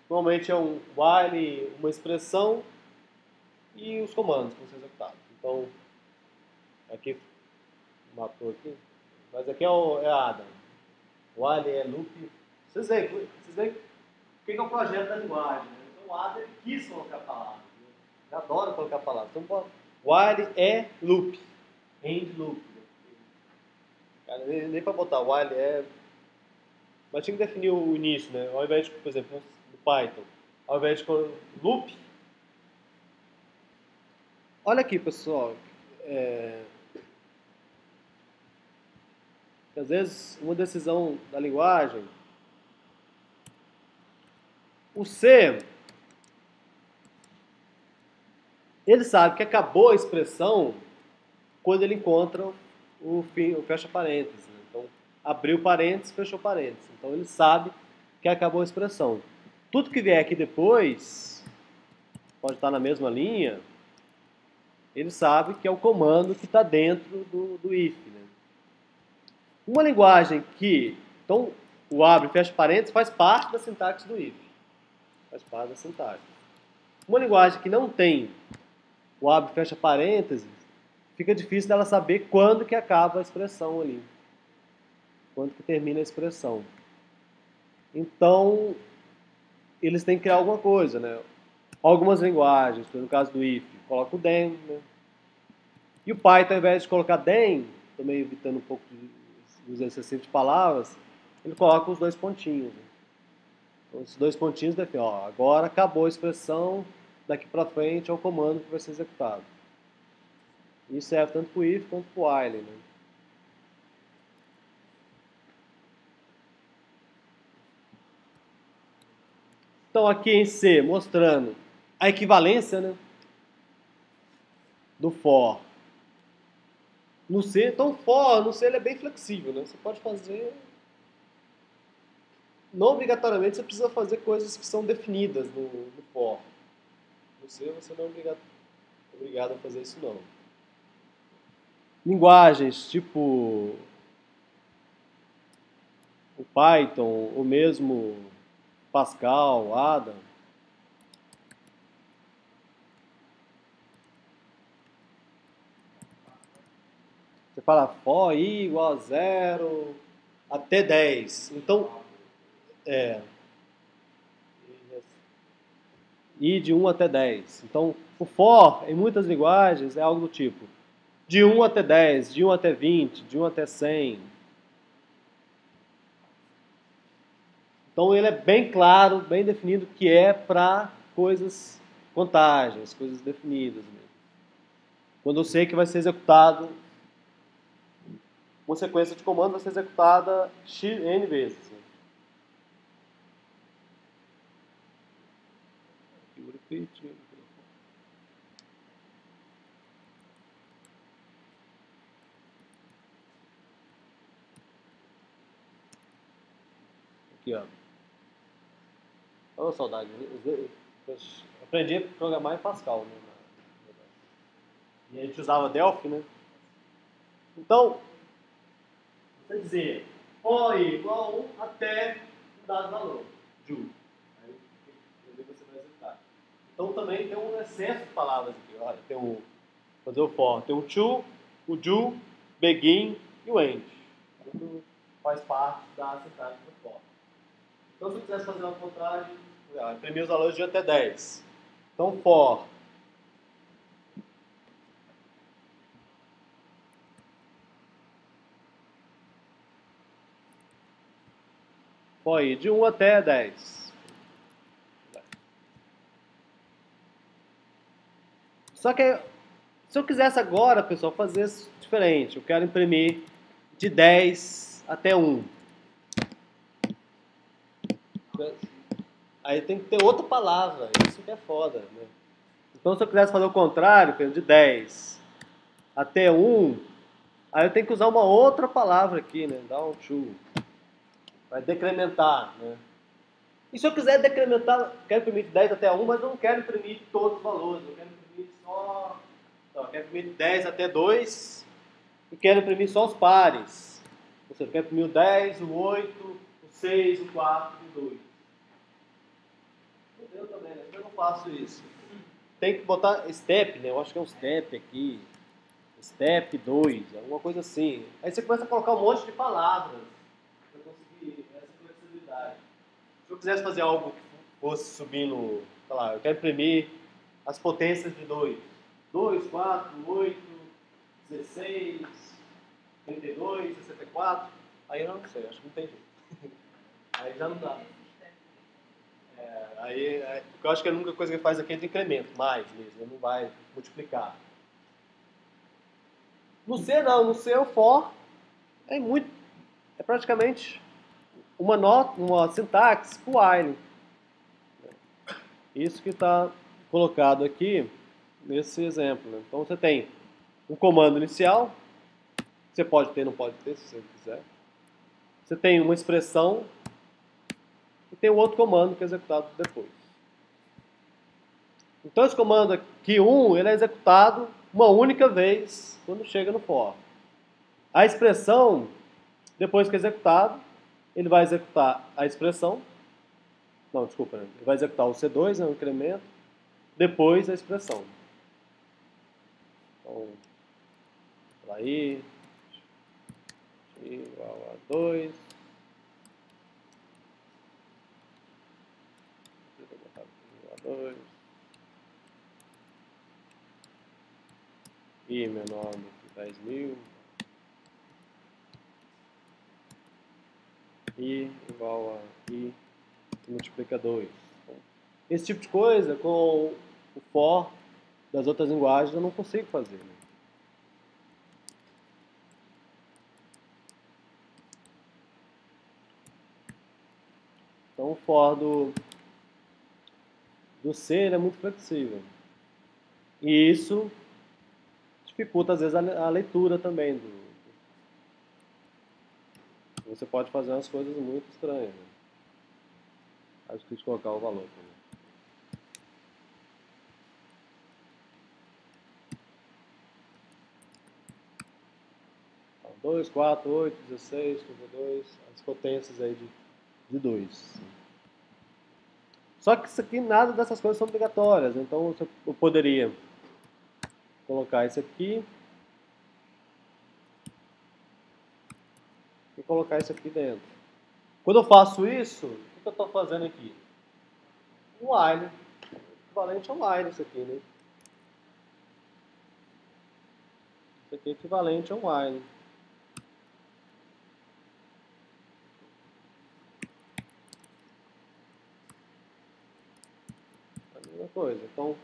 normalmente é um while, uma expressão e os comandos que vão ser executados. Então, aqui, matou aqui, mas aqui é Adam. While é loop. Vocês veem o que é o projeto da linguagem. Né? Então, o Adam quis colocar palavras. Né? Eu adoro colocar palavras. Então, while é loop. End loop. Né? Cara, nem para botar while é. Mas tinha que definir o início, né? Ao invés de, por exemplo, no Python, ao invés de loop. Olha aqui, pessoal. Às vezes, uma decisão da linguagem. O C, ele sabe que acabou a expressão quando ele encontra o fecha parênteses. Né? Então, abriu parênteses, fechou parênteses. Então, ele sabe que acabou a expressão. Tudo que vier aqui depois, pode estar na mesma linha, ele sabe que é o comando que está dentro do if. Né? Uma linguagem que, então, o abre e fecha parênteses faz parte da sintaxe do if. Faz parte da sintaxe. Uma linguagem que não tem o abre e fecha parênteses, fica difícil dela saber quando que acaba a expressão ali. Quando que termina a expressão. Então, eles têm que criar alguma coisa, né? Algumas linguagens, no caso do if, coloca o then, né? E o Python, ao invés de colocar then, também evitando um pouco de usar excessivo de palavras, ele coloca os dois pontinhos. Né? Então, esses dois pontinhos definem, ó, agora acabou a expressão, daqui para frente é o comando que vai ser executado. Isso serve tanto para o if quanto para o while. Né? Então, aqui em C, mostrando a equivalência, né, do for. No C, então for, no C ele é bem flexível, né? Você pode fazer... Não obrigatoriamente você precisa fazer coisas que são definidas no for. No C você não é obrigado a fazer isso não. Linguagens tipo o Python, ou mesmo Pascal, Adam. Você fala for i igual a 0 até 10. Então, i de 1 até 10. Então, o for, em muitas linguagens, é algo do tipo de 1 até 10, de 1 até 20, de 1 até 100. Então, ele é bem claro, bem definido que é para coisas, contagens, coisas definidas mesmo. Quando eu sei que vai ser executado, uma sequência de comandos vai ser executada n vezes. Aqui, ó. Olha a saudade. Eu aprendi a programar em Pascal, né? E a gente usava Delphi, né? Então, você dizer for igual a 1 até um dado valor, ju. Aí você vai executar. Então também tem um excesso de palavras aqui. Olha, tem o fazer o for, tem o to, o do, begin e o end. Tudo faz parte da sintagem do for. Então se eu quisesse fazer uma contagem, imprimir os valores de até 10. Então for i de 1 até 10. Só que se eu quisesse agora, pessoal, fazer isso diferente, eu quero imprimir de 10 até 1. Aí tem que ter outra palavra, isso que é foda, né? Então se eu quisesse fazer o contrário, de 10 até 1, aí eu tenho que usar uma outra palavra aqui, né? Down to. Vai decrementar, né? E se eu quiser decrementar, quero imprimir de 10 até 1, mas eu não quero imprimir todos os valores, eu quero imprimir só... Então, eu quero imprimir de 10 até 2 e quero imprimir só os pares. Ou seja, eu quero imprimir o 10, o 8, o 6, o 4 e o 2. Eu também, né? Eu não faço isso. Tem que botar step, né? Eu acho que é um step aqui. Step 2, alguma coisa assim. Aí você começa a colocar um monte de palavras para conseguir essa flexibilidade. Se eu quisesse fazer algo que fosse subindo, sei lá, eu quero imprimir as potências de 2. 2, 4, 8, 16, 32, 64. Aí eu não sei, acho que não tem jeito. Aí já não dá. Porque eu acho que a única coisa que ele faz aqui é de incremento, mais mesmo, ele não vai multiplicar. No C não, no C o for é praticamente uma sintaxe com while. Isso que está colocado aqui nesse exemplo. Né? Então você tem um comando inicial, você pode ter, não pode ter, se você quiser. Você tem uma expressão e tem um outro comando que é executado depois. Então esse comando aqui, ele é executado uma única vez quando chega no for. A expressão, depois que é executado, ele vai executar a expressão. Não, desculpa, né? Ele vai executar o C2, né, o incremento, depois a expressão. Então, aí, igual a 2. Igual a 2. I menor do que 10.000. I igual a I que multiplica 2. Esse tipo de coisa, com o for das outras linguagens, eu não consigo fazer. Né? Então, o for do C ele é muito flexível. E isso dificulta, às vezes, a leitura também. Você pode fazer umas coisas muito estranhas. Né? Acho que a gente colocar o valor também. 2, 4, 8, 16, 32, as potências aí de 2. Só que isso aqui, nada dessas coisas são obrigatórias. Então eu poderia colocar isso aqui e colocar isso aqui dentro. Quando eu faço isso, o que eu estou fazendo aqui? Um while. Equivalente a um while isso aqui, né? Isso aqui é equivalente a um while. A mesma coisa. Então,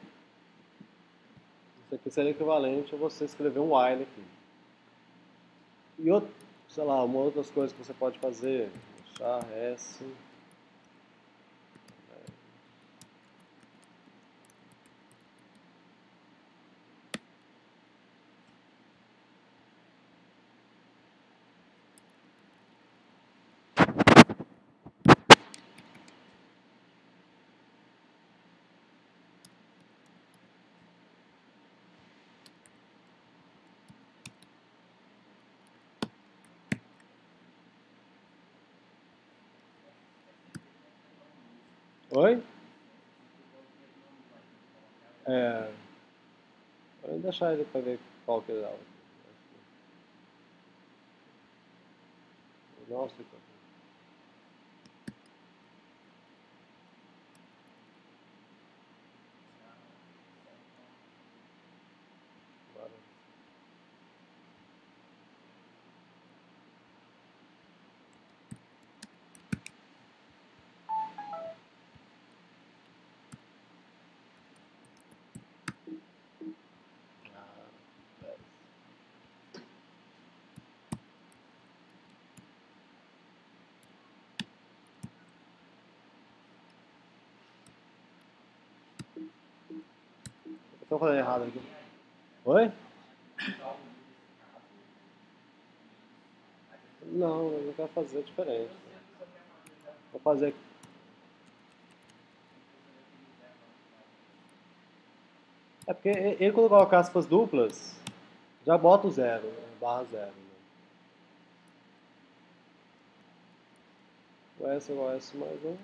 isso aqui seria equivalente a você escrever um while aqui. E outro, sei lá, uma outras coisas que você pode fazer. Deixar S. Oi? Vou deixar ele para ver qual que é. Nossa, estou fazendo errado aqui. Oi? Não, eu não quero fazer diferente. Vou fazer. É porque ele quando coloca aspas duplas, já bota o zero, barra zero. Né? O S igual a S mais um.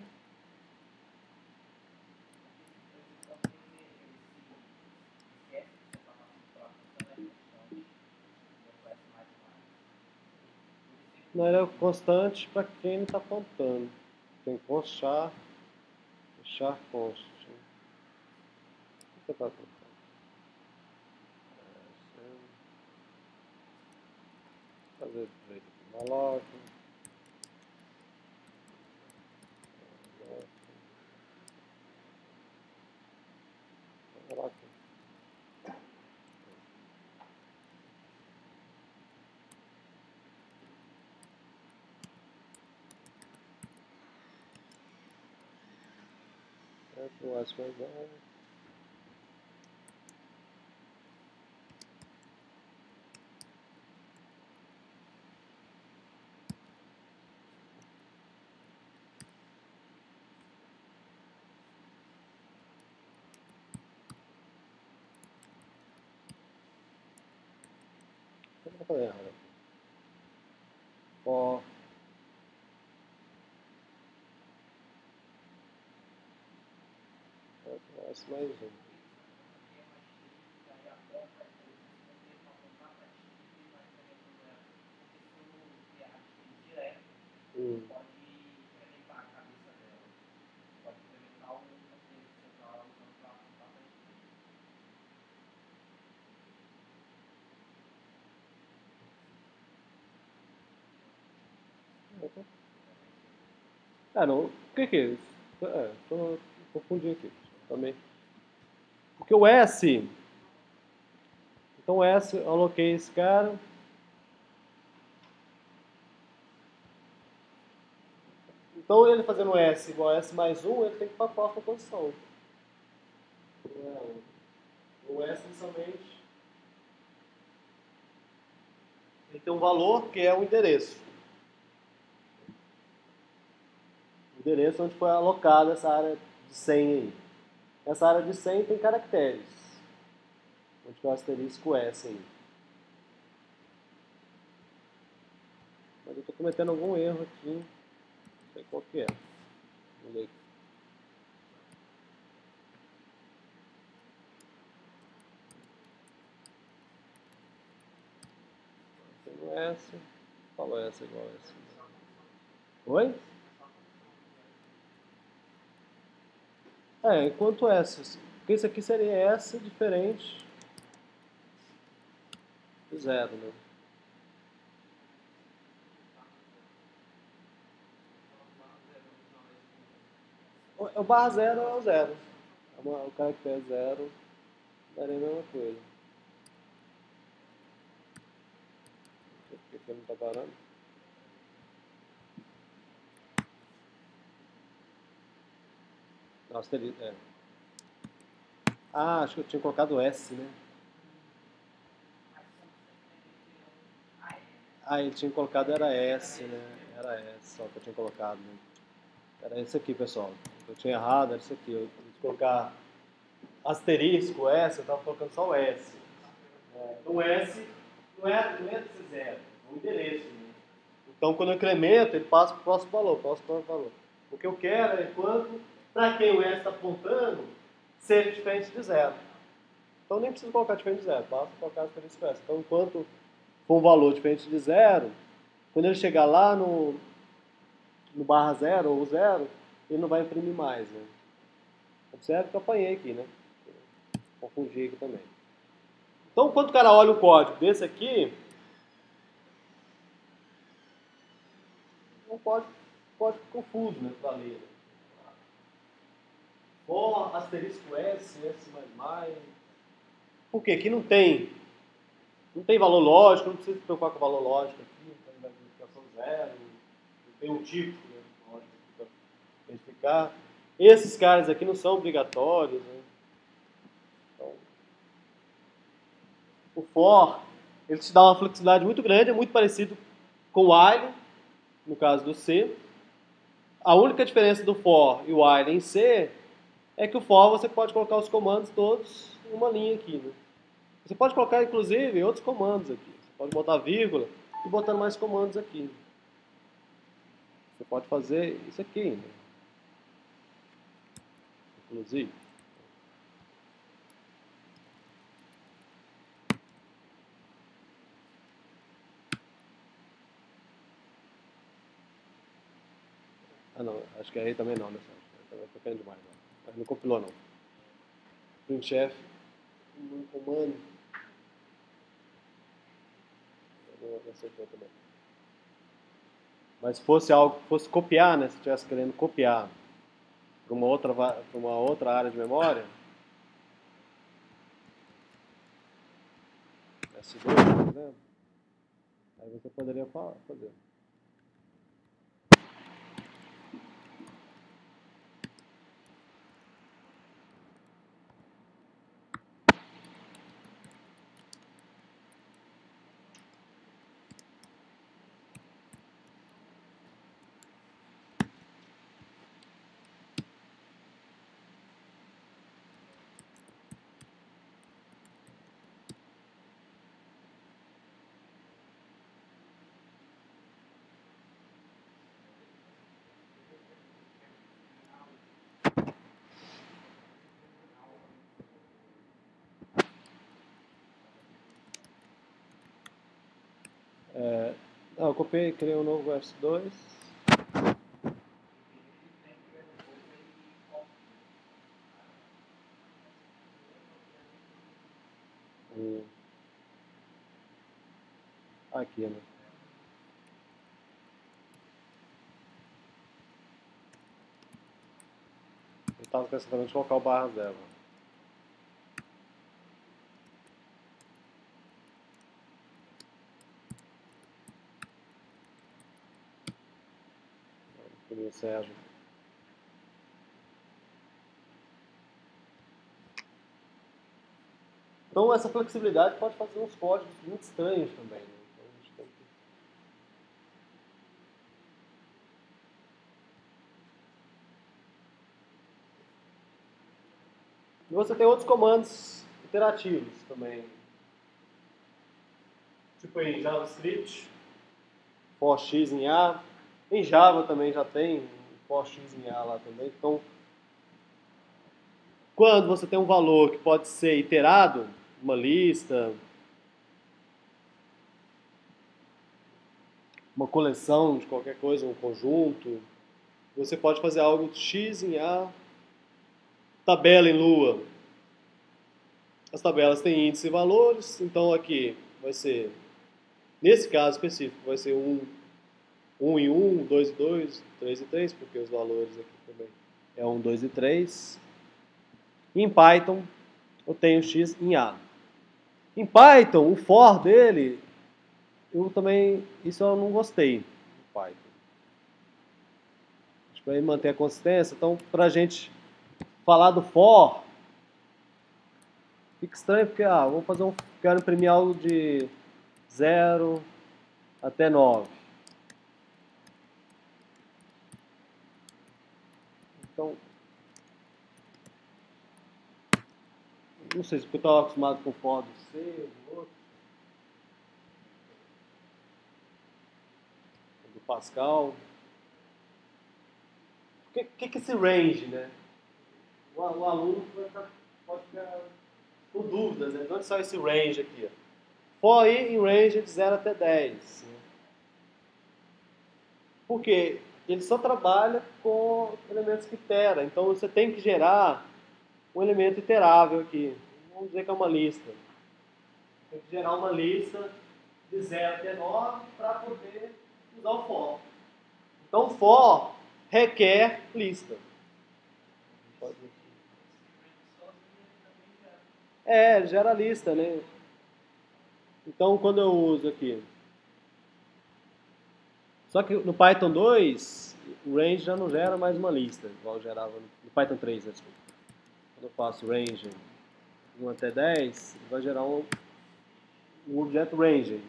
Não, ele é constante para quem ele está contando. Tem const char const. O que você está contando? Fazer direito aqui. Malloc. Malloc. O S mais um. O que eu estou fazendo errado? For. S mais um. Não. O que é isso? Tô confundindo aqui também. Porque o S. Então o S, eu aloquei esse cara. Então ele fazendo S igual a S mais um, ele tem que ir para a próxima posição. O S inicialmente ele tem um valor que é o endereço. O endereço onde foi alocada essa área de 100 aí. Essa área de 100 tem caracteres. Onde que é o asterisco S aí. Mas eu estou cometendo algum erro aqui. Não sei qual que é. Vamos ver aqui. S. Qual S igual a S? Oi? Enquanto S. Porque isso aqui seria S diferente de zero, né? O barra zero é o zero. O caractere zero daria a mesma coisa. Por que ele não está parando? Nossa, acho que eu tinha colocado S, né? Ele tinha colocado era S, né? Era S, só que eu tinha colocado, né? Era esse aqui, pessoal. Eu tinha errado, era isso aqui. Eu tinha que colocar asterisco S, eu estava colocando só o S. O S não é desse zero, é um endereço. Né? Então, quando eu incremento, ele passa para o próximo valor, O que eu quero é quanto, para quem o S está apontando, seja diferente de zero. Então, nem preciso colocar diferente de zero, basta colocar asterisco S. Então, enquanto for um valor diferente de zero, quando ele chegar lá no barra zero ou zero, ele não vai imprimir mais. Né? Observe que eu apanhei aqui, né? Confundi aqui também. Então, quando o cara olha o código desse aqui, é um código confuso, né, para ler. For, asterisco S, S++. Por quê? Aqui não tem valor lógico, não precisa se preocupar com o valor lógico aqui, não tem identificação zero, não tem um tipo, né, lógico, para identificar. Esses caras aqui não são obrigatórios, né? Então, o for, ele te dá uma flexibilidade muito grande, é muito parecido com o while, no caso do C. A única diferença do for e o while em C é que o for você pode colocar os comandos todos em uma linha aqui. Né? Você pode colocar, inclusive, outros comandos aqui. Você pode botar vírgula e botando mais comandos aqui. Você pode fazer isso aqui, né? Inclusive. Não, acho que aí também não, né? Também foi pequeno demais. Não compilou, não. Printf, no comando. Não acertou também. Mas se fosse algo que fosse copiar, né? Se estivesse querendo copiar para uma outra área de memória, S2, por exemplo, aí você poderia fazer. Não, eu copiei, criei um novo S2. Aqui, né? Eu estava pensando também de colocar o barra zero. O Sérgio. Então essa flexibilidade pode fazer uns códigos muito estranhos também. Né? Então, a gente tem que... E você tem outros comandos iterativos também. Tipo em JavaScript, for x em A. Em Java também já tem for x em A lá também. Então, quando você tem um valor que pode ser iterado, uma lista, uma coleção de qualquer coisa, um conjunto. Você pode fazer algo x em A, tabela em Lua. As tabelas têm índice e valores, então aqui vai ser, nesse caso específico, vai ser 1 em 1, 2 em 2, 3 em 3, porque os valores aqui também é 1, 2 e 3. Em Python, eu tenho x em A. Em Python, o for dele, isso eu não gostei. Em Python. Para ele manter a consistência, então, para a gente falar do for, fica estranho porque, quero imprimir algo de 0 até 9. Então, não sei se eu estava acostumado com o for do C ou do outro, do Pascal. O que esse range, né? O aluno pode ficar com dúvidas, né? De onde sai esse range aqui? Ó? For aí em range de 0 até 10. Né? Porque ele só trabalha com elementos que itera. Então você tem que gerar um elemento iterável aqui. Vamos dizer que é uma lista. Tem que gerar uma lista de 0 até 9 para poder usar o for. Então for requer lista. Gera lista, né? Então quando eu uso aqui. Só que no Python 2, o range já não gera mais uma lista, igual gerava no Python 3, desculpa. Quando eu faço range 1 até 10, ele vai gerar um objeto range,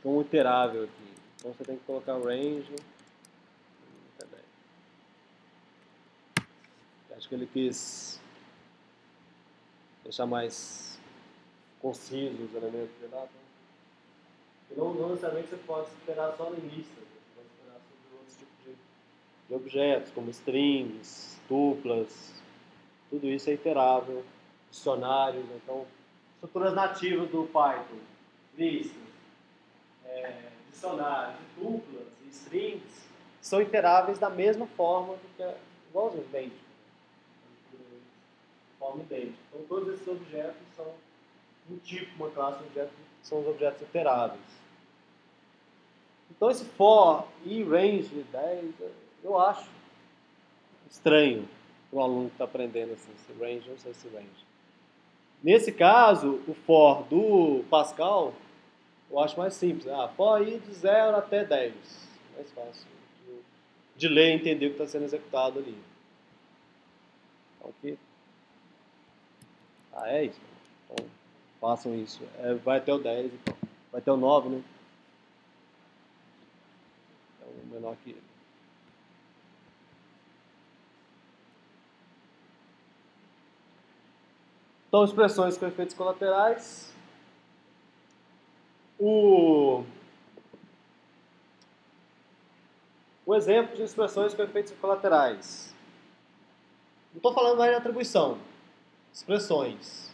que é um iterável aqui. Então você tem que colocar range 1 até 10. Acho que ele quis deixar mais conciso os elementos de lá. Não necessariamente você pode esperar só em listas, você pode esperar sobre outros tipos de objetos, como strings, tuplas, tudo isso é iterável, dicionários, então, estruturas nativas do Python, listas, dicionários, tuplas e strings, são iteráveis da mesma forma do que igualzinho, idêntico, de forma idêntica. Então, todos esses objetos são um tipo, uma classe de objetos, são os objetos iteráveis. Então, esse for e range de 10, eu acho estranho para o aluno que está aprendendo assim, esse range, não sei se range. Nesse caso, o for do Pascal, eu acho mais simples. For aí de 0 até 10. Mais fácil de ler e entender o que está sendo executado ali. Ok? É isso. Então, façam isso. Vai até o 10, então. Vai até o 9, né? É o menor que ele. Então, expressões com efeitos colaterais. O exemplo de expressões com efeitos colaterais. Não estou falando mais de atribuição. Expressões.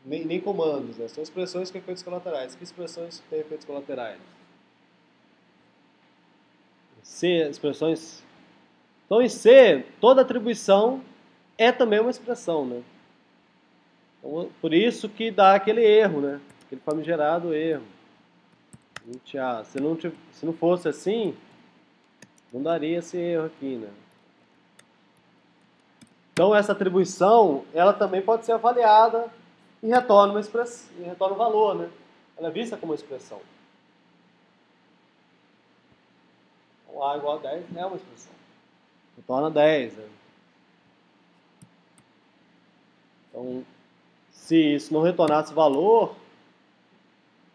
Nem comandos, né? São expressões com efeitos colaterais. Que expressões têm efeitos colaterais? C, expressões. Então, em C, toda atribuição é também uma expressão, né? Então, por isso que dá aquele erro, né? Aquele famigerado erro. Se não fosse assim, não daria esse erro aqui, né? Então, essa atribuição, ela também pode ser avaliada e retorna uma expressão, e retorna um valor, né? Ela é vista como uma expressão. Então, A igual a 10 é uma expressão. Retorna 10, né? Então, se isso não retornasse valor,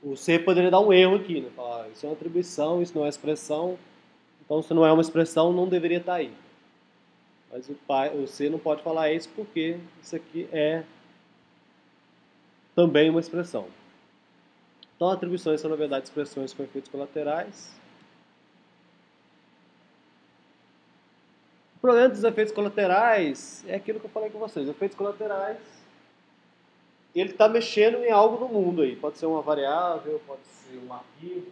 o C poderia dar um erro aqui, né? Falar, isso é uma atribuição, isso não é expressão, então se não é uma expressão, não deveria estar aí. Mas o C não pode falar isso porque isso aqui é também uma expressão. Então, atribuições são, na verdade, expressões com efeitos colaterais. O problema dos efeitos colaterais é aquilo que eu falei com vocês. Efeitos colaterais, ele está mexendo em algo no mundo aí. Pode ser uma variável, pode ser um arquivo.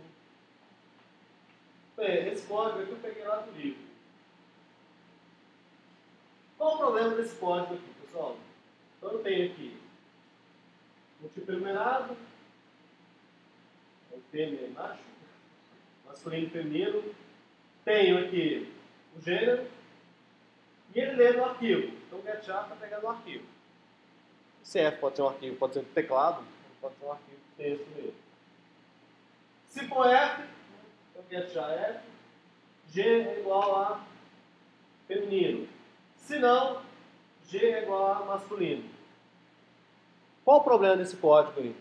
Bem, esse código aqui eu peguei lá do livro. Qual o problema desse código aqui, pessoal? Então eu tenho aqui um tipo enumerado, o fêmea e macho, masculino e feminino. Tenho aqui o gênero e ele lê no arquivo. Então o getChar está pegando o arquivo. CF pode ser um arquivo, pode ser um teclado, pode ser um arquivo de texto mesmo. Se for F, então getChar F, G é igual a feminino. Se não, G é igual a masculino. Qual o problema desse código aí?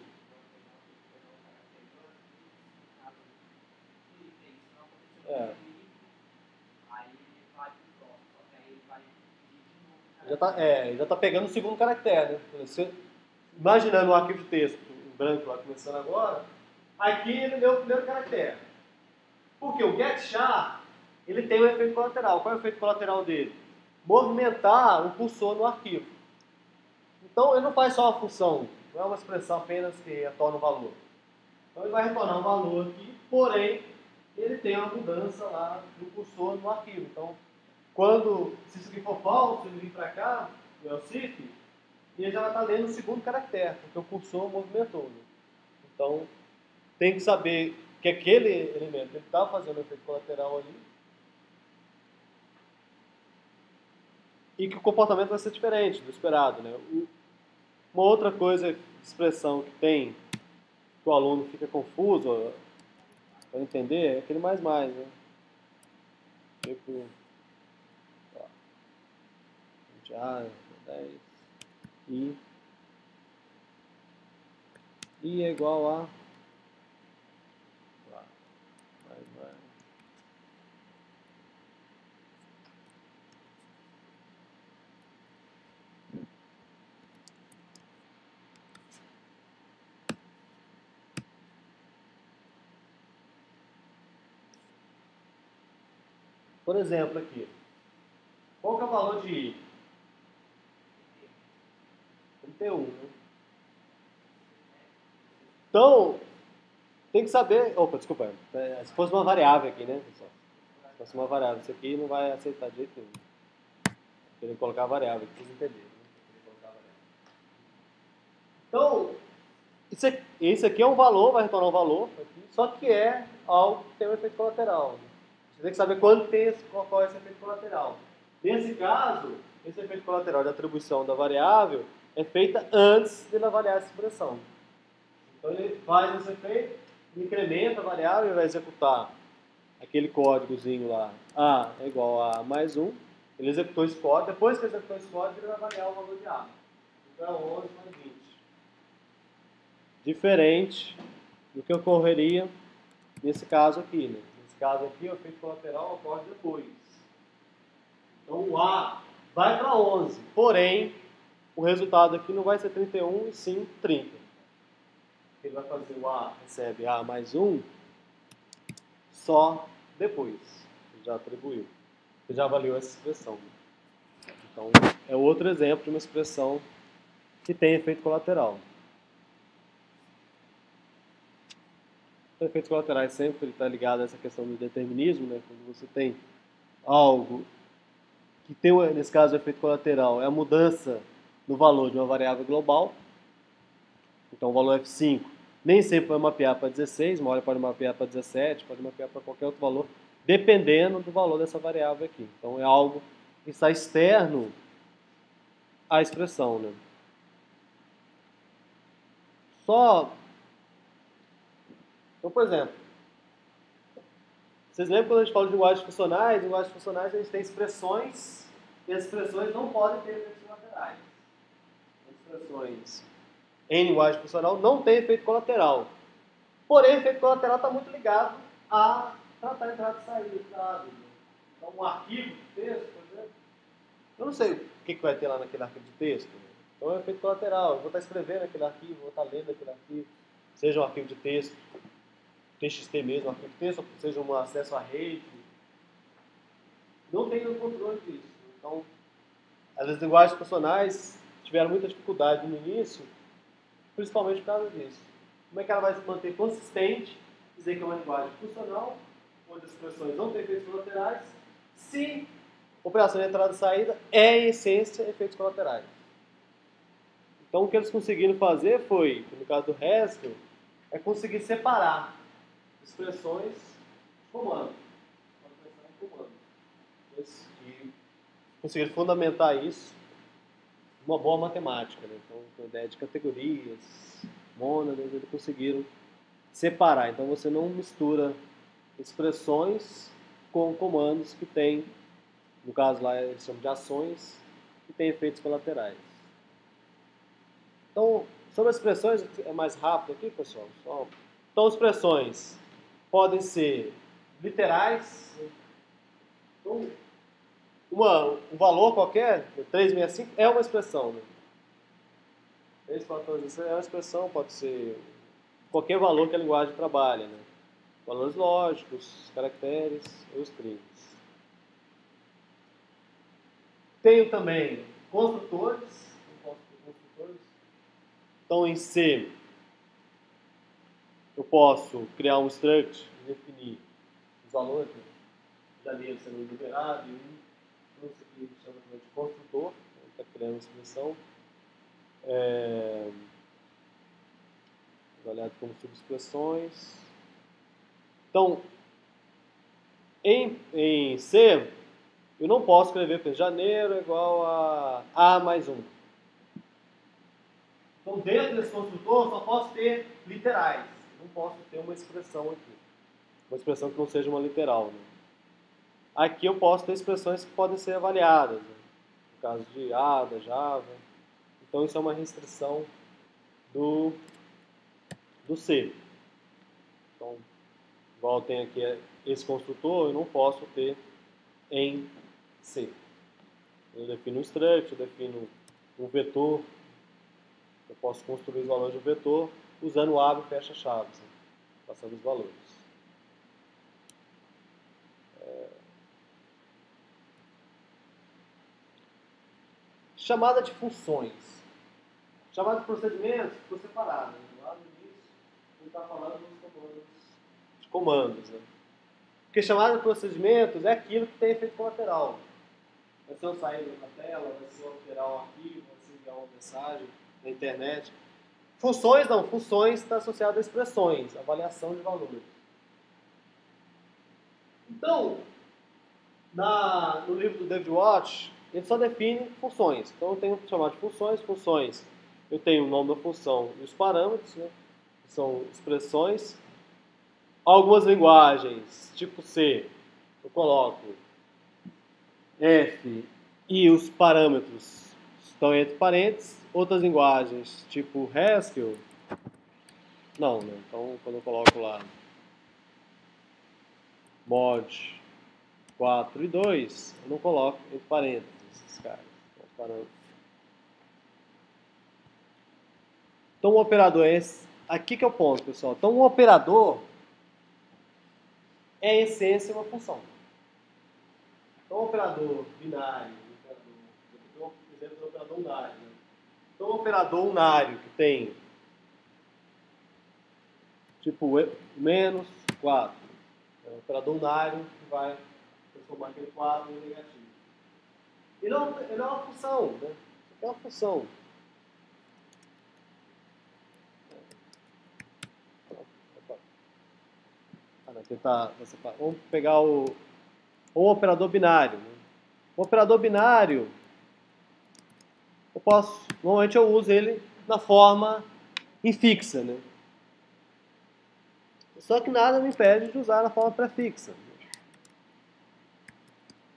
Já está pegando o segundo caractere, né? Você, imaginando um arquivo de texto em branco lá começando agora, aqui ele deu o primeiro caractere. Porque o getChar, ele tem um efeito colateral. Qual é o efeito colateral dele? Movimentar o cursor no arquivo. Então ele não faz só uma função, não é uma expressão apenas que retorna um valor. Então ele vai retornar um valor aqui, porém ele tem uma mudança lá do cursor no arquivo. Então, se isso aqui for falso, ele vir para cá, o else, e ele já vai estar lendo o segundo caractere, porque o cursor movimentou. Né? Então, tem que saber que aquele elemento ele está fazendo um efeito colateral ali e que o comportamento vai ser diferente do esperado. Né? Uma outra coisa, expressão que tem, que o aluno fica confuso para entender, é aquele mais, né? Tipo, já, 10, I é igual a mais. Por exemplo, aqui. Qual que é o valor de I? 31, né? Então, tem que saber... Opa, desculpa. Se fosse uma variável aqui, né, pessoal? Se fosse uma variável, isso aqui não vai aceitar de jeito nenhum. Queria colocar a variável, que vocês entenderam. Né? Então, esse aqui é um valor, vai retornar um valor, aqui, só que é algo que tem um efeito colateral. Né? Você tem que saber qual é esse efeito colateral. Nesse caso, esse efeito colateral de atribuição da variável é feita antes de ele avaliar essa expressão. Então ele faz esse efeito, incrementa a variável e vai executar aquele códigozinho lá, A é igual a mais 1. Ele executou esse código, depois que executou esse código, ele vai avaliar o valor de A. Então é 11 mais 20. Diferente do que ocorreria nesse caso aqui. Né? Nesse caso aqui, o efeito colateral ocorre depois. Então o A vai para 11, porém, o resultado aqui não vai ser 31 e sim 30. Ele vai fazer o A, recebe A mais 1 só depois. Ele já atribuiu. Ele já avaliou essa expressão. Então, é outro exemplo de uma expressão que tem efeito colateral. Os efeitos colaterais sempre está ligado a essa questão do determinismo, né? Quando você tem algo que tem, nesse caso, o efeito colateral, é a mudança no valor de uma variável global. Então, o valor F5 nem sempre vai mapear para 16, uma hora pode mapear para 17, pode mapear para qualquer outro valor, dependendo do valor dessa variável aqui. Então, é algo que está externo à expressão, né? Então, por exemplo, vocês lembram quando a gente fala de linguagens funcionais? Em linguagens funcionais a gente tem expressões e as expressões não podem ter efeitos colaterais. As expressões em linguagem funcional não têm efeito colateral. Porém, o efeito colateral está muito ligado a tratar entrada e saída de dados. Então, um arquivo de texto, por exemplo, eu não sei o que vai ter lá naquele arquivo de texto. Então, é um efeito colateral. Eu vou estar escrevendo aquele arquivo, vou estar lendo aquele arquivo, seja um arquivo de texto, TXT mesmo, um arquivo de texto, ou seja um acesso à rede. Não tenho controle disso. Então, as linguagens funcionais tiveram muita dificuldade no início, principalmente por causa disso. Como é que ela vai se manter consistente, dizer que é uma linguagem funcional, ou grupos de expressões não têm efeitos colaterais se operação de entrada e saída é, em essência, efeitos colaterais. Então, o que eles conseguiram fazer foi, no caso do Haskell, é conseguir separar expressões de comando. E conseguiram fundamentar isso uma boa matemática, né? Então, com a ideia de categorias, mônadas, eles conseguiram separar. Então, você não mistura expressões com comandos que têm, no caso lá eles chamam de ações, que têm efeitos colaterais. Então, sobre as expressões, é mais rápido aqui, pessoal. Então, expressões podem ser literais. Então, um valor qualquer, 365, é uma expressão. Né? 3, 4, é uma expressão, pode ser qualquer valor que a linguagem trabalha. Né? Valores lógicos, caracteres ou strings. Tenho também construtores. Então, em C, eu posso criar um struct e definir os valores da linha sendo enumerado e isso aqui chama de construtor, está criando uma expressão, olhado como subexpressões. Então, em C, eu não posso escrever, por exemplo, janeiro é igual a mais 1. Então, dentro desse construtor, eu só posso ter literais. Não posso ter uma expressão aqui. Uma expressão que não seja uma literal. Né? Aqui eu posso ter expressões que podem ser avaliadas. Né? No caso de Ada, Java. Então, isso é uma restrição do C. Então, igual tem aqui esse construtor, eu não posso ter em C. Eu defino um struct, eu defino um vetor. Eu posso construir os valores de um vetor usando o abre e fecha chaves, né? Passando os valores. Chamada de funções. Chamada de procedimentos ficou separada. Né? Lá no início, ele está falando dos comandos. Né? Porque chamada de procedimentos é aquilo que tem efeito colateral. Vai ser eu sair da tela, vai ser eu alterar um arquivo, vai ser enviar uma mensagem na internet. Funções não, funções está associado a expressões, avaliação de valores. Então, no livro do David Watch, ele só define funções. Então, eu tenho que chamar de funções. Funções, eu tenho o nome da função e os parâmetros, né, que são expressões. Algumas linguagens, tipo C, eu coloco F e os parâmetros estão entre parênteses. Outras linguagens, tipo Haskell, não, né? Então, quando eu coloco lá mod 4 e 2, eu não coloco entre parênteses esses caras. Então, o operador é esse. Aqui que é o ponto, pessoal. Então, o operador é, em essência, uma função. Então, o operador binário, vou dar um exemplo do operador unário. Né? Então, o operador unário que tem tipo menos 4. É um operador unário que vai transformar aquele 4 em negativo. Ele é uma função, né? Isso aqui é uma função. Vamos pegar o operador binário. Né? O operador binário, normalmente eu uso ele na forma infixa, né? Só que nada me impede de usar na forma prefixa.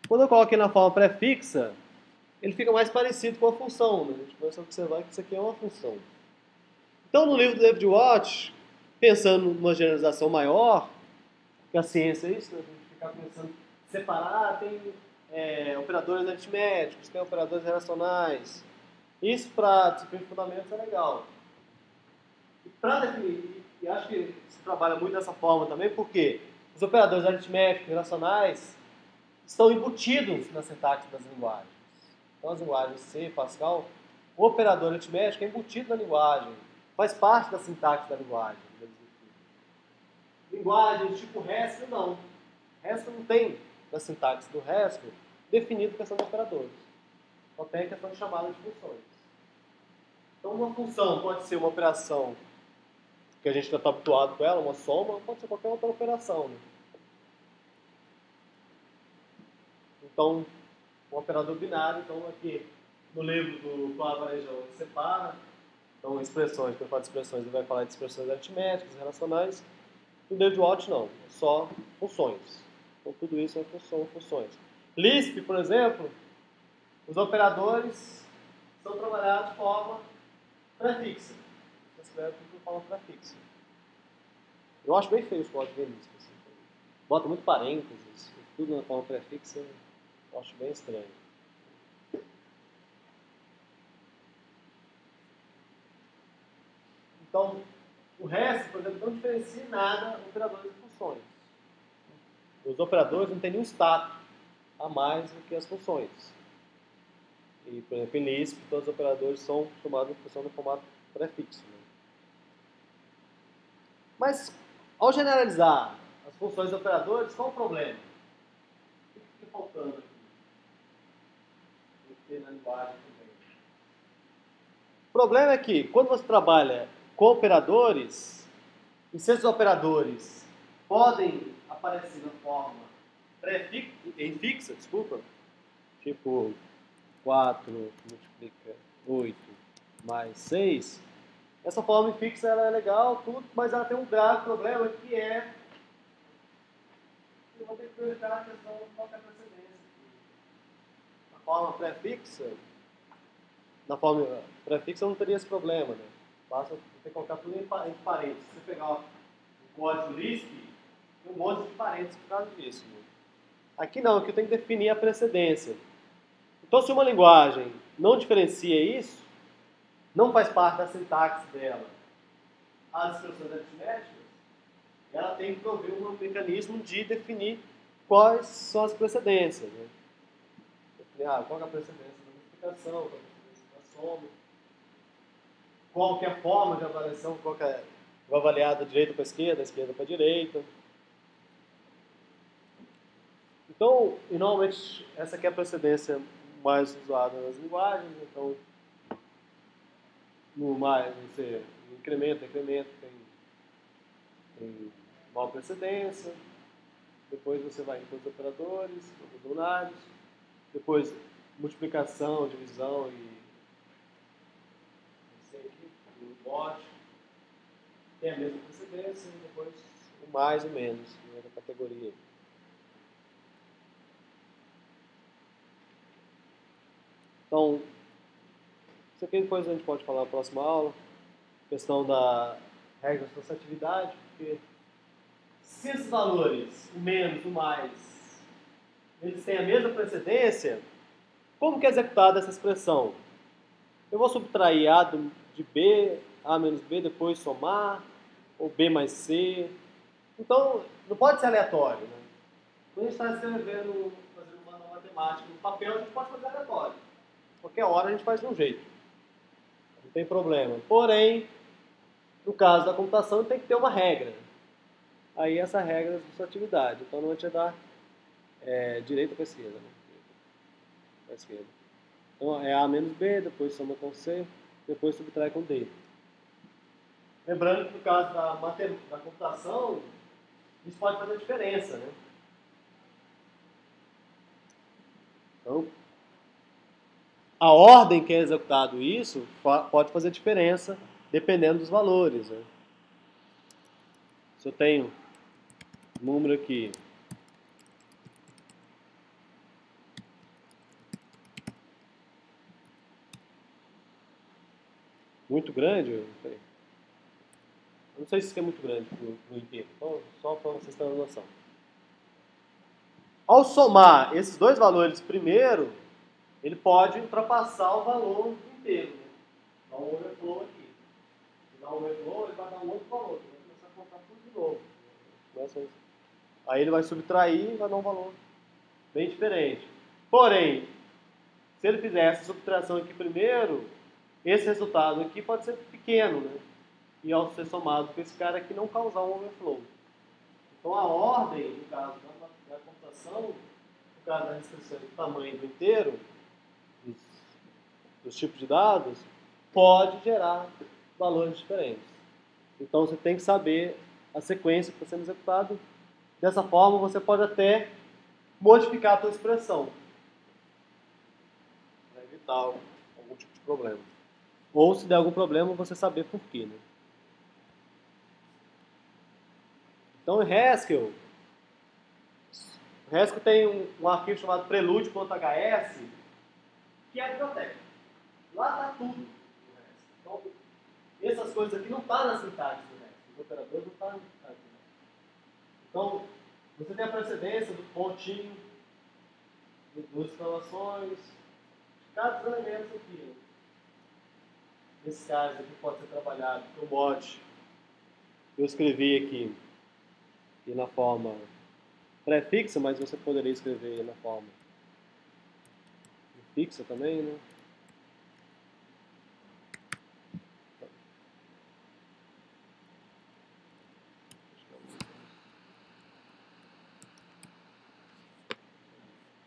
Quando eu coloco ele na forma prefixa, ele fica mais parecido com a função. Né? A gente começa a observar que isso aqui é uma função. Então, no livro do David Watch, pensando numa generalização maior, que a ciência é isso, né? A gente ficar pensando, separar, tem operadores aritméticos, tem operadores relacionais. Isso para disciplina de fundamentos é legal. E para definir, e acho que se trabalha muito dessa forma também, porque os operadores aritméticos e relacionais estão embutidos na sintaxe das linguagens. Então, as linguagens C, Pascal, o operador aritmético é embutido na linguagem, faz parte da sintaxe da linguagem. Linguagens tipo Haskell, não. Haskell não tem, na sintaxe do Haskell, definido questão de operadores. Só tem a questão de chamada de funções. Então, uma função pode ser uma operação que a gente já está habituado com ela, uma soma, pode ser qualquer outra operação. Né? Então, um operador binário, então aqui no livro do Flávio Varejão, ele separa então, expressões, quando fala de expressões, ele vai falar de expressões aritméticas, relacionais. No David Watch, não, é só funções. Então, tudo isso são funções. Lisp, por exemplo, os operadores são trabalhados de forma prefixa. Você escreve tudo de forma prefixa. Eu acho bem feio os códigos de Lisp. Assim. Bota muito parênteses, tudo na forma prefixa, eu acho bem estranho. Então, o resto, por exemplo, não diferencia nada operadores e funções. Os operadores não têm nenhum status a mais do que as funções. E, por exemplo, em Lisp, todos os operadores são chamados de função no formato prefixo. Né? Mas, ao generalizar as funções e operadores, qual o problema? O que fica faltando aqui? Na linguagem também. O problema é que, quando você trabalha com operadores, e se esses operadores podem aparecer na forma fixa, tipo 4 multiplica 8 mais 6, essa forma fixa ela é legal, tudo, mas ela tem um grave problema que é eu vou ter que priorizar a questão de qual é a precedência. Na forma pré-fixa não teria esse problema, né? Basta você colocar tudo em parênteses. Se você pegar o código Lisp, tem um monte de parênteses por causa disso. Né? Aqui não, aqui eu tenho que definir a precedência. Então, se uma linguagem não diferencia isso, não faz parte da sintaxe dela, as expressões aritméticas, ela tem que prover um mecanismo de definir quais são as precedências. Né? Qual é a precedência da multiplicação, qual é a precedência da soma, qual que é a forma de avaliação, qual que é, vou avaliar da direita para a esquerda para a direita. Então, e normalmente, essa aqui é a precedência mais usada nas linguagens, então, no mais, você incremento, decremento, tem maior precedência, depois você vai em todos os operadores, todos os binários, depois multiplicação, divisão e lote, tem a mesma precedência e depois o mais e o menos, né, da categoria. Então, isso aqui depois a gente pode falar na próxima aula, questão da regra de associatividade, porque se esses valores, o menos, o mais, eles têm a mesma precedência, como que é executada essa expressão? Eu vou subtrair A de B, A menos B, depois somar, ou B mais C. Então, não pode ser aleatório. Né? Quando a gente está escrevendo, fazendo uma matemática no papel, a gente pode fazer aleatório. Qualquer hora a gente faz de um jeito. Não tem problema. Porém, no caso da computação, tem que ter uma regra. Aí essa regra é a associatividade. Então, não vai te dar direita para a esquerda. Né? Para a esquerda. Então, é A menos B, depois soma com C, depois subtrai com D. Lembrando que no caso da computação, isso pode fazer diferença. Né? Então, a ordem que é executado isso pode fazer diferença dependendo dos valores. Né? Se eu tenho um número aqui muito grande, eu não sei se isso é muito grande para o inteiro, então, só para vocês terem uma noção. Ao somar esses dois valores primeiro, ele pode ultrapassar o valor inteiro. Né? Dá um overflow aqui. Se dá um overflow, ele vai dar um outro valor. Ele vai começar a contar tudo de novo. Aí ele vai subtrair e vai dar um valor bem diferente. Porém, se ele fizer essa subtração aqui primeiro, esse resultado aqui pode ser pequeno, né? E ao ser somado com esse cara aqui não causar um overflow. Então a ordem, no caso da expansão, no caso das restrições do tamanho do inteiro, dos tipos de dados, pode gerar valores diferentes. Então você tem que saber a sequência que está sendo executada. Dessa forma você pode até modificar a sua expressão para evitar algum tipo de problema. Ou se der algum problema, você saber por quê. Né? Então em Haskell tem um arquivo chamado prelude.hs, que é a biblioteca. Lá está tudo. Então, essas coisas aqui não estão na sintaxe do Haskell. Os operadores não estão na sintaxe do Haskell. Então, você tem a precedência do pontinho, das exclamações, cada dos elementos aqui. Né? Nesses casos aqui pode ser trabalhado com o mod. Eu escrevi aqui na forma pré-fixa, mas você poderia escrever na forma fixa também, né?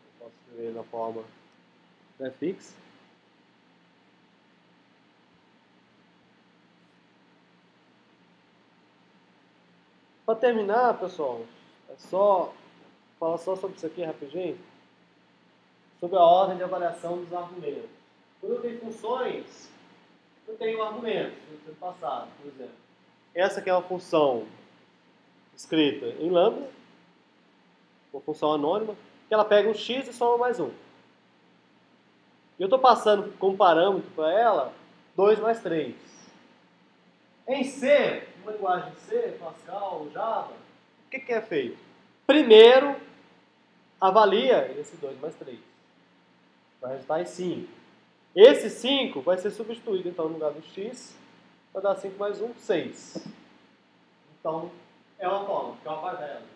Eu posso escrever na forma pré-fixa. Para terminar, pessoal, é só falar só sobre isso aqui rapidinho, sobre a ordem de avaliação dos argumentos. Quando eu tenho funções, eu tenho argumentos no passado, por exemplo. Essa aqui é uma função escrita em lambda, uma função anônima, que ela pega um x e soma mais um. E eu estou passando como parâmetro para ela 2 mais 3. Em C, uma linguagem C, Pascal, Java, o que é feito? Primeiro, avalia esse 2 mais 3. Vai resultar em 5. Esse 5 vai ser substituído, então, no lugar do x, vai dar 5 mais 1, 6. Então, é uma forma, que é uma bagatela.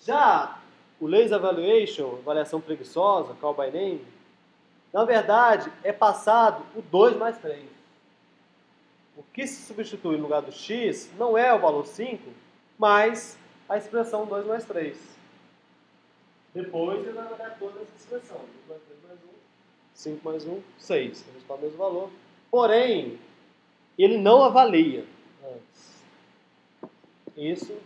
Já o lazy evaluation, avaliação preguiçosa, call by name, na verdade, é passado o 2 mais 3. O que se substitui no lugar do x não é o valor 5, mas a expressão 2 mais 3. Depois ele vai avaliar toda essa expressão. 2 mais 3 mais 1, 5 mais 1, 6. Vai resultar o mesmo valor. Porém, ele não avalia antes. Isso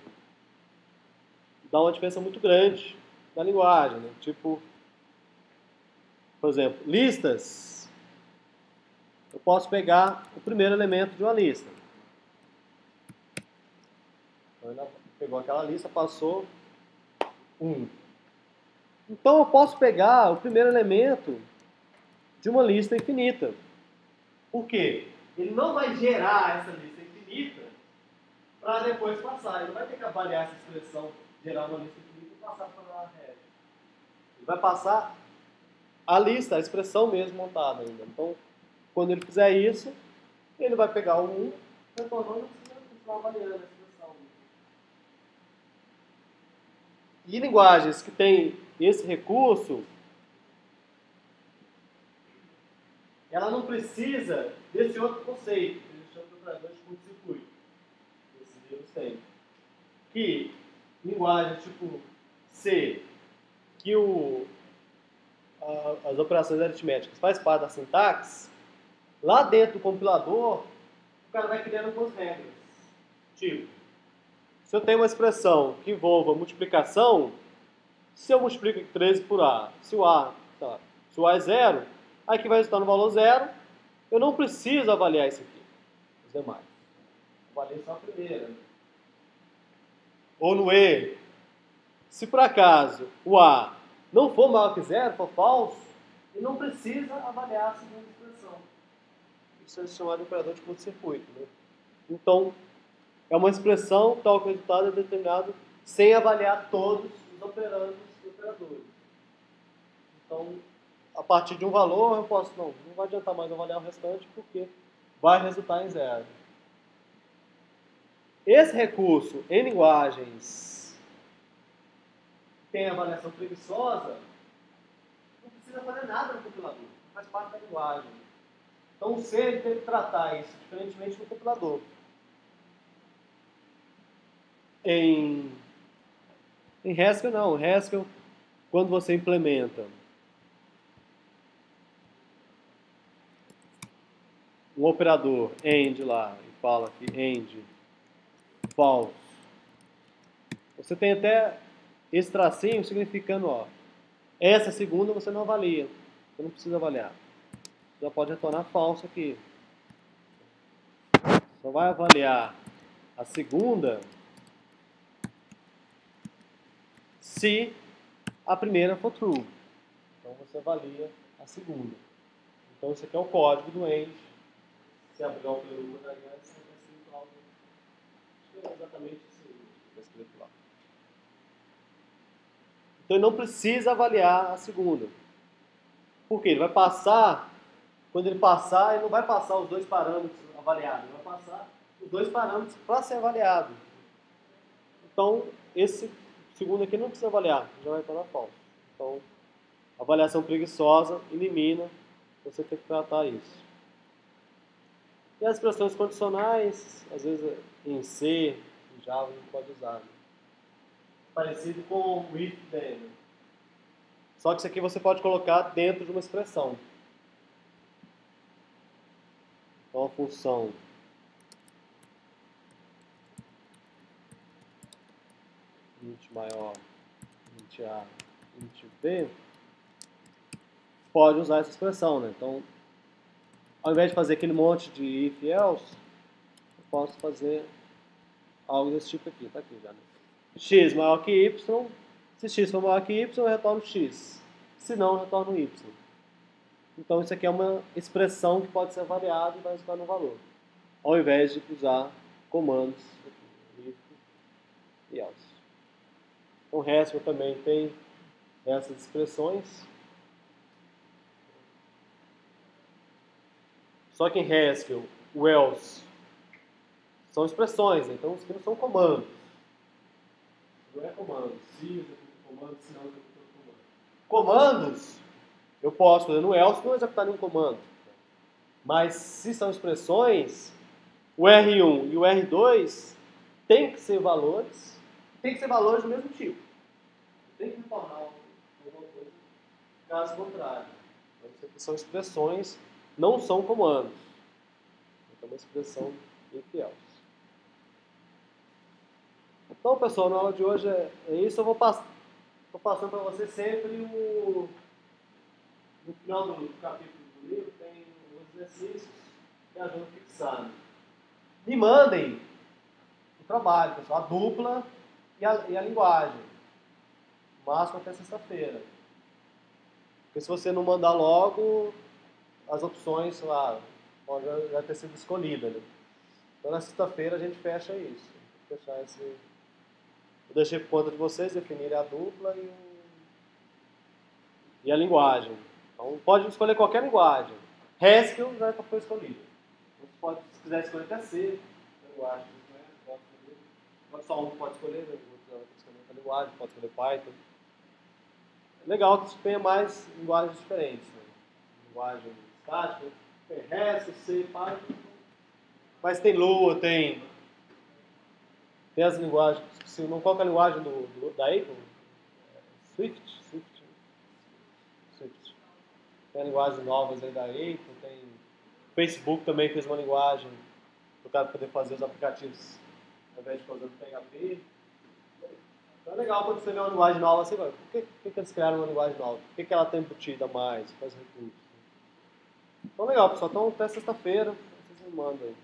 dá uma diferença muito grande na linguagem. Né? Tipo, por exemplo, listas. Eu posso pegar o primeiro elemento de uma lista. Então, ele pegou aquela lista, passou 1. Então, eu posso pegar o primeiro elemento de uma lista infinita. Por quê? Ele não vai gerar essa lista infinita para depois passar. Ele não vai ter que avaliar essa expressão, gerar uma lista infinita e passar para a rede. Ele vai passar a lista, a expressão mesmo montada ainda. Então, quando ele fizer isso, ele vai pegar o 1, retornando e precisa continuar avaliando a expressão. E linguagens que têm esse recurso, ela não precisa desse outro conceito, que eles chamam de operador de curto-circuito. Esses livros têm. Que linguagem tipo C, que as operações aritméticas faz parte da sintaxe, lá dentro do compilador, o cara vai criando algumas regras. Tipo, se eu tenho uma expressão que envolva multiplicação, se eu multiplico 13 por A, se o A é 0, aí que vai resultar no valor 0, eu não preciso avaliar isso aqui, os demais. Avaliei só a primeira. Ou no E, se por acaso o A não for maior que 0, for falso, ele não precisa avaliar a segunda expressão. Isso é chamado de operador de curto-circuito. Né? Então, é uma expressão tal que o resultado é determinado sem avaliar todos os operandos e operadores. Então, a partir de um valor, eu posso, não vai adiantar mais avaliar o restante, porque vai resultar em 0. Esse recurso em linguagens que tem avaliação preguiçosa, não precisa fazer nada no compilador, faz parte da linguagem. Então o C ele tem que tratar isso diferentemente do compilador. Em Em Haskell não, Haskell, quando você implementa um operador AND lá, e fala que AND false, você tem até esse tracinho significando, ó, essa segunda você não avalia, você não precisa avaliar. Já pode retornar falso aqui. Só vai avaliar a segunda se a primeira for true. Então você avalia a segunda. Então esse aqui é o código do AND. Se abrir o peru da aliança, vai ser algo. Acho que é exatamente isso que está escrito lá. Então ele não precisa avaliar a segunda. Por quê? Ele vai passar, quando ele passar, ele não vai passar os dois parâmetros avaliados, ele vai passar os dois parâmetros para ser avaliado. Então, esse segundo aqui não precisa avaliar, já vai estar falso. Então, avaliação preguiçosa elimina, você tem que tratar isso. E as expressões condicionais, às vezes em C, em Java, a gente pode usar. Né? Parecido com o if then. Só que isso aqui você pode colocar dentro de uma expressão. Então a função int maior, int a, int b, pode usar essa expressão, né? Então, ao invés de fazer aquele monte de if e else, eu posso fazer algo desse tipo aqui, tá aqui já, né? X maior que y, se x for maior que y, eu retorno x. Se não, eu retorno y. Então isso aqui é uma expressão que pode ser variada e vai resultar no valor. Ao invés de usar comandos if e else. Então Haskell também tem essas expressões. Só que em Haskell, o else são expressões, né? Então isso aqui não são comandos. Não é comando. Se executa comando, se não executa comando. Comandos, eu posso fazer no else não executar nenhum comando. Mas se são expressões, o R1 e o R2 tem que ser valores do mesmo tipo. Tem que retornar alguma coisa, caso contrário. Então, isso aqui são expressões, não são comandos. É uma expressão if else. Então, pessoal, na aula de hoje é isso. Eu vou passando para você sempre no final do capítulo do livro tem os exercícios que ajudam a fixar. Né? Me mandem o trabalho, pessoal, a dupla e a linguagem. Máximo até sexta-feira. Porque se você não mandar logo, as opções lá podem já ter sido escolhidas. Né? Então na sexta-feira a gente fecha isso. Fechar esse. Eu deixei por conta de vocês definirem a dupla e a linguagem. Então pode escolher qualquer linguagem. Haskell já foi escolhido. Você pode, se quiser escolher até C, a linguagem, né? Pode escolher. Só um pode escolher, né? Pode escolher a linguagem, pode escolher Python. É legal que tenha mais linguagens diferentes. Né? Linguagem estática, tem Haskell, C, Python. Mas tem Lua, tem as linguagens, se não qual é a linguagem da Apple? Swift. Tem linguagens novas aí da Apple, tem Facebook também fez uma linguagem para o cara poder fazer os aplicativos ao invés de fazer o PHP. Então é legal quando você vê uma linguagem nova assim, por que eles criaram uma linguagem nova? Por que ela tem embutida a mais? Faz recursos. Então legal, pessoal. Então até sexta-feira, vocês me mandam aí.